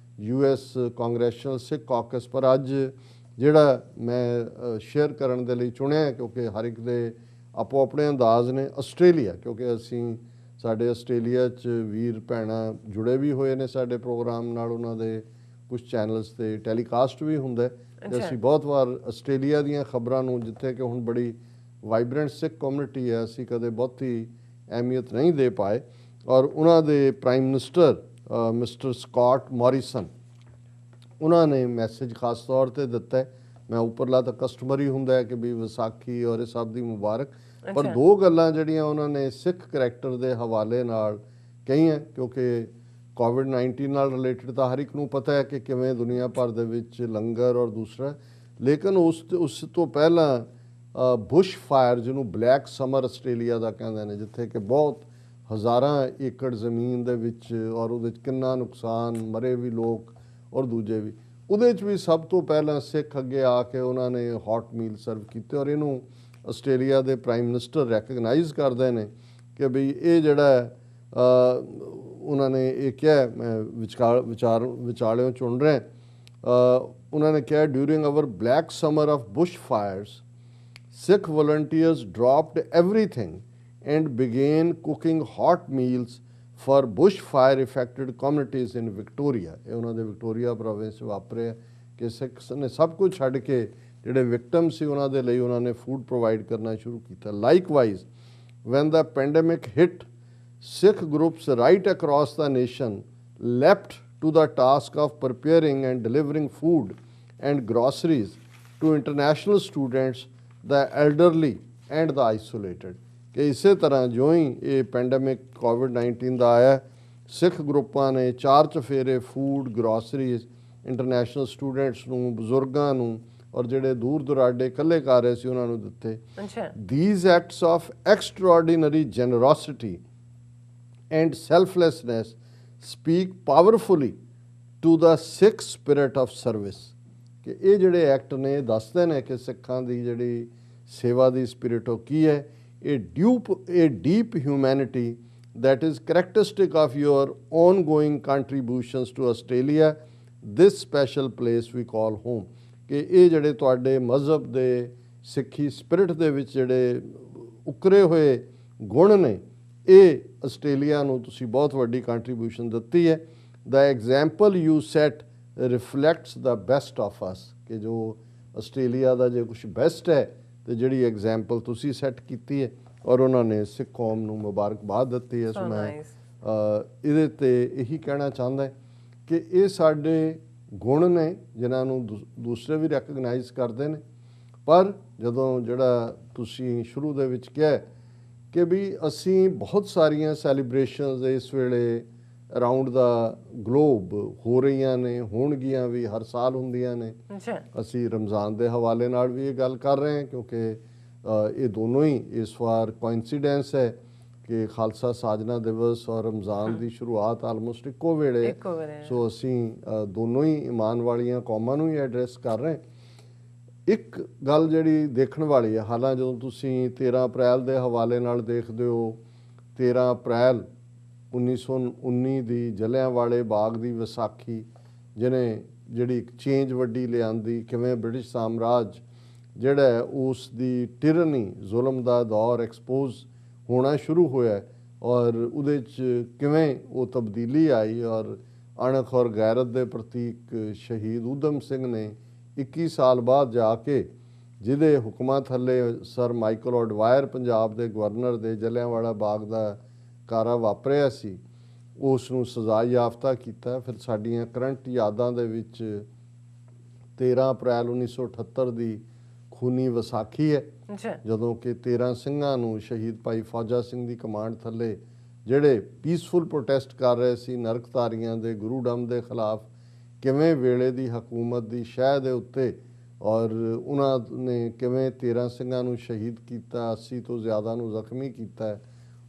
US ਕਾਂਗਰੈਸ਼ਨਲ ਸਿੱਖ ਕਾਕਸ, ਪਰ ਅੱਜ ਜਿਹੜਾ ਮੈਂ ਸ਼ੇਅਰ ਕਰਨ ਦੇ ਲਈ ਚੁਣਿਆ ਕਿਉਂਕਿ ਹਰ ਇੱਕ ਦੇ ਆਪੋ ਆਪਣੇ ਅੰਦਾਜ਼ ਨੇ, ਆਸਟ੍ਰੇਲੀਆ, ਕਿਉਂਕਿ ਅਸੀਂ ਸਾਡੇ ਆਸਟ੍ਰੇਲੀਆ 'ਚ ਵੀਰ ਭੈਣਾਂ ਜੁੜੇ ਵੀ ਹੋਏ ਨੇ ਸਾਡੇ ਪ੍ਰੋਗਰਾਮ ਨਾਲ, ਉਹਨਾਂ ਦੇ ਕੁਝ ਚੈਨਲਸ 'ਤੇ ਟੈਲੀਕਾਸਟ ਵੀ ਹੁੰਦਾ ਅਤੇ ਅਸੀਂ ਬਹੁਤ ਵਾਰ ਆਸਟ੍ਰੇਲੀਆ ਦੀਆਂ ਖਬਰਾਂ ਨੂੰ, ਜਿੱਥੇ ਕਿ ਹੁਣ ਬੜੀ ਵਾਈਬਰੈਂਟ ਸਿੱਖ ਕਮਿਊਨਿਟੀ ਹੈ, ਅਸੀਂ ਕਦੇ ਬਹੁਤੀ ਅਹਿਮੀਅਤ ਨਹੀਂ ਦੇ ਪਾਏ। ਔਰ ਉਹਨਾਂ ਦੇ prime minister mister Scott Morrison, ਉਹਨਾਂ ਨੇ ਮੈਸੇਜ ਖਾਸ ਤੌਰ 'ਤੇ ਦਿੱਤਾ। ਮੈਂ ਉੱਪਰਲਾ ਤਾਂ ਕਸਟਮਰੀ ਹੁੰਦਾ ਹੈ ਕਿ ਵੀ ਵਿਸਾਖੀ ਔਰ ਇਹ ਸਭ ਦੀ ਮੁਬਾਰਕ, ਪਰ 2 ਗੱਲਾਂ ਜਿਹੜੀਆਂ ਉਹਨਾਂ ਨੇ ਸਿੱਖ ਕਰੈਕਟਰ ਦੇ ਹਵਾਲੇ ਨਾਲ ਕਹੀਆਂ, ਕਿਉਂਕਿ ਕੋਵਿਡ-19 ਨਾਲ ਰਿਲੇਟਡ ਤਾਂ ਹਰ ਇੱਕ ਨੂੰ ਪਤਾ ਹੈ ਕਿ ਕਿਵੇਂ ਦੁਨੀਆ ਭਰ ਦੇ ਵਿੱਚ ਲੰਗਰ ਔਰ ਦੂਸਰਾ, ਲੇਕਿਨ ਉਸ ਤੋਂ ਪਹਿਲਾਂ ਬੁਸ਼ ਫਾਇਰ, ਜਿਹਨੂੰ ਬਲੈਕ ਸਮਰ ਆਸਟ੍ਰੇਲੀਆ ਦਾ ਕਹਿੰਦੇ ਨੇ, ਜਿੱਥੇ ਕਿ ਬਹੁਤ ਹਜ਼ਾਰਾਂ ਏਕੜ ਜ਼ਮੀਨ ਦੇ ਵਿੱਚ ਔਰ ਉਹਦੇ 'ਚ ਕਿੰਨਾ ਨੁਕਸਾਨ, ਮਰੇ ਵੀ ਲੋਕ ਔਰ ਦੂਜੇ ਵੀ, ਉਹਦੇ 'ਚ ਵੀ ਸਭ ਤੋਂ ਪਹਿਲਾਂ ਸਿੱਖ ਅੱਗੇ ਆ ਕੇ ਉਹਨਾਂ ਨੇ ਹੌਟ ਮੀਲ ਸਰਵ ਕੀਤੇ। ਔਰ ਇਹਨੂੰ ਆਸਟ੍ਰੇਲੀਆ ਦੇ ਪ੍ਰਾਈਮ ਮਿਨਿਸਟਰ ਰੈਕਗਨਾਈਜ਼ ਕਰਦੇ ਨੇ ਕਿ ਬਈ ਇਹ ਜਿਹੜਾ ਉਹਨਾਂ ਨੇ ਇਹ ਕਿਹਾ, ਮੈਂ ਵਿਚਾਲਿਓਂ ਚੁਣ ਰਿਹਾ, ਉਹਨਾਂ ਨੇ ਕਿਹਾ during our black summer of bush fires Sikh volunteers dropped everything and began cooking hot meals for bushfire affected communities in Victoria। ਇਹ ਉਹਨਾਂ ਦੇ ਵਿਕਟੋਰੀਆ ਪ੍ਰੋਵਿੰਸ ਵਾਪਰਿਆ ਕਿ ਸਿੱਖਸ ਨੇ ਸਭ ਕੁਝ ਛੱਡ ਕੇ ਜਿਹੜੇ ਵਿਕਟਮ ਸੀ ਉਹਨਾਂ ਦੇ ਲਈ ਉਹਨਾਂ ਨੇ ਫੂਡ ਪ੍ਰੋਵਾਈਡ ਕਰਨਾ ਸ਼ੁਰੂ ਕੀਤਾ। ਲਾਈਕਵਾਈਜ਼ when the pandemic hit, Sikh groups right across the nation leapt to the task of preparing and delivering food and groceries to international students, the elderly and the isolated। ਕਿ ਇਸੇ ਤਰ੍ਹਾਂ ਜਿਉਂ ਹੀ ਇਹ pandemic ਕੋਵਿਡ-19 ਦਾ ਆਇਆ, ਸਿੱਖ ਗਰੁੱਪਾਂ ਨੇ 4 ਚਫੇਰੇ ਫੂਡ, ਗਰੋਸਰੀਜ਼ ਇੰਟਰਨੈਸ਼ਨਲ ਸਟੂਡੈਂਟਸ ਨੂੰ, ਬਜ਼ੁਰਗਾਂ ਨੂੰ ਔਰ ਜਿਹੜੇ ਦੂਰ ਦੁਰਾਡੇ ਇਕੱਲੇ ਕਰ ਰਹੇ ਸੀ ਉਹਨਾਂ ਨੂੰ ਦਿੱਤੇ। These acts of extraordinary generosity and selflessness speak powerfully to the Sikh spirit of service। ਕਿ ਇਹ ਜਿਹੜੇ ਐਕਟ ਨੇ ਦੱਸਦੇ ਨੇ ਕਿ ਸਿੱਖਾਂ ਦੀ ਜਿਹੜੀ ਸੇਵਾ ਦੀ ਸਪਿਰਿਟ ਉਹ ਕੀ ਹੈ। ਇਹ deep humanity that is characteristic of your ongoing contributions to Australia, this special place we call home। ਕਿ ਇਹ ਜਿਹੜੇ ਤੁਹਾਡੇ ਮਜ਼ਹਬ ਦੇ, ਸਿੱਖੀ ਸਪਿਰਿਟ ਦੇ ਵਿੱਚ ਜਿਹੜੇ ਉਕਰੇ ਹੋਏ ਗੁਣ ਨੇ, ਇਹ ਆਸਟ੍ਰੇਲੀਆ ਨੂੰ ਤੁਸੀਂ ਬਹੁਤ ਵੱਡੀ ਕੰਟਰੀਬਿਊਸ਼ਨ ਦਿੱਤੀ ਹੈ। The example you set reflects the best of us। ਕਿ ਜੋ ਆਸਟ੍ਰੇਲੀਆ ਦਾ ਜੇ ਕੁਛ ਬੈਸਟ ਹੈ ਤੇ ਜਿਹੜੀ ਐਗਜ਼ਾਮਪਲ ਤੁਸੀਂ ਸੈੱਟ ਕੀਤੀ ਹੈ, ਔਰ ਉਹਨਾਂ ਨੇ ਸਿੱਖ ਕੌਮ ਨੂੰ ਮੁਬਾਰਕਬਾਦ ਦਿੱਤੀ ਹੈ। ਸੋ ਮੈਂ ਇਹਦੇ 'ਤੇ ਇਹੀ ਕਹਿਣਾ ਚਾਹੁੰਦਾ ਕਿ ਇਹ ਸਾਡੇ ਗੁਣ ਨੇ ਜਿਨ੍ਹਾਂ ਨੂੰ ਦੂਸਰੇ ਵੀ ਰੈਕਗਨਾਈਜ਼ ਕਰਦੇ ਨੇ। ਪਰ ਜਦੋਂ ਜਿਹੜਾ ਤੁਸੀਂ ਸ਼ੁਰੂ ਦੇ ਵਿੱਚ ਕਿਹਾ ਕਿ ਵੀ ਅਸੀਂ ਬਹੁਤ ਸਾਰੀਆਂ ਸੈਲੀਬ੍ਰੇਸ਼ਨਸ ਇਸ ਵੇਲੇ ਅਰਾਊਂਡ ਦਾ ਗਲੋਬ ਹੋ ਰਹੀਆਂ ਨੇ, ਹੋਣਗੀਆਂ ਵੀ, ਹਰ ਸਾਲ ਹੁੰਦੀਆਂ ਨੇ। ਅਸੀਂ ਰਮਜ਼ਾਨ ਦੇ ਹਵਾਲੇ ਨਾਲ ਵੀ ਇਹ ਗੱਲ ਕਰ ਰਹੇ ਹਾਂ ਕਿਉਂਕਿ ਇਹ ਦੋਨੋਂ ਹੀ ਇਸ ਵਾਰ ਕੋਇਨਸੀਡੈਂਸ ਹੈ ਕਿ ਖਾਲਸਾ ਸਾਜਨਾ ਦਿਵਸ ਔਰ ਰਮਜ਼ਾਨ ਦੀ ਸ਼ੁਰੂਆਤ ਆਲਮੋਸਟ ਇੱਕੋ ਵੇਲੇ। ਸੋ ਅਸੀਂ ਦੋਨੋਂ ਹੀ ਈਮਾਨ ਵਾਲੀਆਂ ਕੌਮਾਂ ਨੂੰ ਹੀ ਐਡਰੈਸ ਕਰ ਰਹੇ। ਇੱਕ ਗੱਲ ਜਿਹੜੀ ਦੇਖਣ ਵਾਲੀ ਹੈ, ਹਾਲਾਂ ਜਦੋਂ ਤੁਸੀਂ 13 ਅਪ੍ਰੈਲ ਦੇ ਹਵਾਲੇ ਨਾਲ ਦੇਖਦੇ ਹੋ, 13 ਅਪ੍ਰੈਲ 1919 ਦੀ ਜਲਿਆਂਵਾਲੇ ਬਾਗ ਦੀ ਵਿਸਾਖੀ ਜਿਹਨੇ ਜਿਹੜੀ ਇੱਕ ਚੇਂਜ ਵੱਡੀ ਲਿਆਂਦੀ, ਕਿਵੇਂ ਬ੍ਰਿਟਿਸ਼ ਸਾਮਰਾਜ ਜਿਹੜਾ ਉਸ ਦੀ ਟਿਰਨੀ, ਜ਼ੁਲਮ ਦਾ ਦੌਰ ਐਕਸਪੋਜ਼ ਹੋਣਾ ਸ਼ੁਰੂ ਹੋਇਆ ਔਰ ਉਹਦੇ 'ਚ ਕਿਵੇਂ ਉਹ ਤਬਦੀਲੀ ਆਈ ਔਰ ਅਣਖ ਔਰ ਗੈਰਤ ਦੇ ਪ੍ਰਤੀਕ ਸ਼ਹੀਦ ਊਧਮ ਸਿੰਘ ਨੇ 21 ਸਾਲ ਬਾਅਦ ਜਾ ਕੇ, ਜਿਹਦੇ ਹੁਕਮਾਂ ਥੱਲੇ ਸਰ ਮਾਈਕਲ ਆਡਵਾਇਰ ਪੰਜਾਬ ਦੇ ਗਵਰਨਰ ਦੇ ਜਲਿਆਂਵਾਲਾ ਬਾਗ ਦਾ ਕਾਰਾ ਵਾਪਰਿਆ ਸੀ, ਉਸ ਨੂੰ ਸਜ਼ਾ ਯਾਫਤਾ ਕੀਤਾ। ਫਿਰ ਸਾਡੀਆਂ ਕਰੰਟ ਯਾਦਾਂ ਦੇ ਵਿੱਚ 13 ਅਪ੍ਰੈਲ 1978 ਦੀ ਖੂਨੀ ਵਿਸਾਖੀ ਹੈ, ਜਦੋਂ ਕਿ 13 ਸਿੰਘਾਂ ਨੂੰ ਸ਼ਹੀਦ ਭਾਈ ਫੌਜਾ ਸਿੰਘ ਦੀ ਕਮਾਂਡ ਥੱਲੇ ਜਿਹੜੇ ਪੀਸਫੁਲ ਪ੍ਰੋਟੈਸਟ ਕਰ ਰਹੇ ਸੀ ਨਰਕਧਾਰੀਆਂ ਦੇ ਗੁਰੂਡਮ ਦੇ ਖਿਲਾਫ, ਕਿਵੇਂ ਵੇਲੇ ਦੀ ਹਕੂਮਤ ਦੀ ਸ਼ਹਿ ਦੇ ਉੱਤੇ ਔਰ ਉਹਨਾਂ ਨੇ ਕਿਵੇਂ 13 ਸਿੰਘਾਂ ਨੂੰ ਸ਼ਹੀਦ ਕੀਤਾ, 80 ਤੋਂ ਜ਼ਿਆਦਾ ਨੂੰ ਜ਼ਖਮੀ ਕੀਤਾ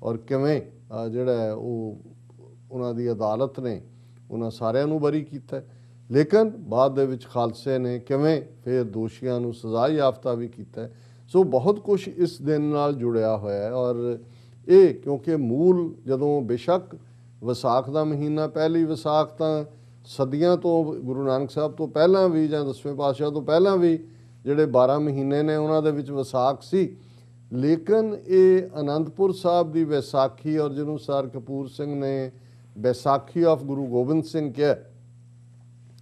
ਔਰ ਕਿਵੇਂ ਜਿਹੜਾ ਉਹ ਉਹਨਾਂ ਦੀ ਅਦਾਲਤ ਨੇ ਉਹਨਾਂ ਸਾਰਿਆਂ ਨੂੰ ਬਰੀ ਕੀਤਾ। ਲੇਕਿਨ ਬਾਅਦ ਦੇ ਵਿੱਚ ਖਾਲਸੇ ਨੇ ਕਿਵੇਂ ਫਿਰ ਦੋਸ਼ੀਆਂ ਨੂੰ ਸਜ਼ਾ ਯਾਫਤਾ ਵੀ ਕੀਤਾ। ਸੋ ਬਹੁਤ ਕੁਝ ਇਸ ਦਿਨ ਨਾਲ ਜੁੜਿਆ ਹੋਇਆ ਹੈ ਔਰ ਇਹ ਕਿਉਂਕਿ ਮੂਲ ਜਦੋਂ ਬੇਸ਼ੱਕ ਵਿਸਾਖ ਦਾ ਮਹੀਨਾ, ਪਹਿਲੀ ਵਿਸਾਖ ਤਾਂ ਸਦੀਆਂ ਤੋਂ ਗੁਰੂ ਨਾਨਕ ਸਾਹਿਬ ਤੋਂ ਪਹਿਲਾਂ ਵੀ ਜਾਂ 10ਵੇਂ ਪਾਤਸ਼ਾਹ ਤੋਂ ਪਹਿਲਾਂ ਵੀ ਜਿਹੜੇ 12 ਮਹੀਨੇ ਨੇ ਉਹਨਾਂ ਦੇ ਵਿੱਚ ਵਿਸਾਖ ਸੀ। ਲੇਕਿਨ ਇਹ ਅਨੰਦਪੁਰ ਸਾਹਿਬ ਦੀ ਵਿਸਾਖੀ ਔਰ ਜਿਹਨੂੰ ਸਰ ਕਪੂਰ ਸਿੰਘ ਨੇ ਵਿਸਾਖੀ ਆਫ ਗੁਰੂ ਗੋਬਿੰਦ ਸਿੰਘ ਕਿਹਾ,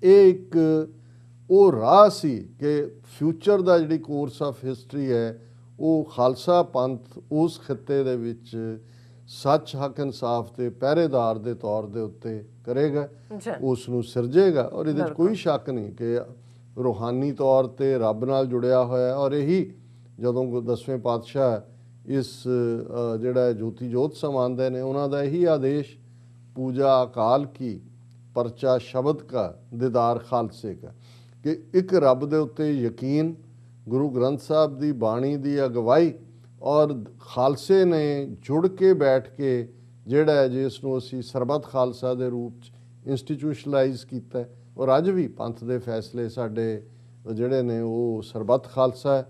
ਇਹ ਇੱਕ ਉਹ ਰਾਹ ਸੀ ਕਿ ਫਿਊਚਰ ਦਾ ਜਿਹੜੀ ਕੋਰਸ ਆਫ ਹਿਸਟਰੀ ਹੈ ਉਹ ਖਾਲਸਾ ਪੰਥ ਉਸ ਖਿੱਤੇ ਦੇ ਵਿੱਚ ਸੱਚ, ਹੱਕ, ਇਨਸਾਫ ਦੇ ਪਹਿਰੇਦਾਰ ਦੇ ਤੌਰ ਦੇ ਉੱਤੇ ਕਰੇਗਾ, ਉਸ ਨੂੰ ਸਿਰਜੇਗਾ। ਔਰ ਇਹਦੇ 'ਚ ਕੋਈ ਸ਼ੱਕ ਨਹੀਂ ਕਿ ਰੂਹਾਨੀ ਤੌਰ 'ਤੇ ਰੱਬ ਨਾਲ ਜੁੜਿਆ ਹੋਇਆ। ਔਰ ਇਹੀ ਜਦੋਂ 10ਵੇਂ ਪਾਤਸ਼ਾਹ ਇਸ ਜਿਹੜਾ ਜੋਤੀ ਜੋਤ ਸਮਾਉਂਦੇ ਨੇ, ਉਹਨਾਂ ਦਾ ਇਹੀ ਆਦੇਸ਼, ਪੂਜਾ ਅਕਾਲ ਕੀ ਪਰਚਾ ਸ਼ਬਦ ਕਾ ਦੀਦਾਰ ਖਾਲਸੇ ਕਾ, ਕਿ ਇੱਕ ਰੱਬ ਦੇ ਉੱਤੇ ਯਕੀਨ, ਗੁਰੂ ਗ੍ਰੰਥ ਸਾਹਿਬ ਦੀ ਬਾਣੀ ਦੀ ਅਗਵਾਈ ਔਰ ਖਾਲਸੇ ਨੇ ਜੁੜ ਕੇ ਬੈਠ ਕੇ ਜਿਹੜਾ ਜਿਸ ਨੂੰ ਅਸੀਂ ਸਰਬੱਤ ਖਾਲਸਾ ਦੇ ਰੂਪ 'ਚ ਇੰਸਟੀਟਿਊਸ਼ਨਲਾਈਜ਼ ਕੀਤਾ। ਔਰ ਅੱਜ ਵੀ ਪੰਥ ਦੇ ਫੈਸਲੇ ਸਾਡੇ ਜਿਹੜੇ ਨੇ ਉਹ ਸਰਬੱਤ ਖਾਲਸਾ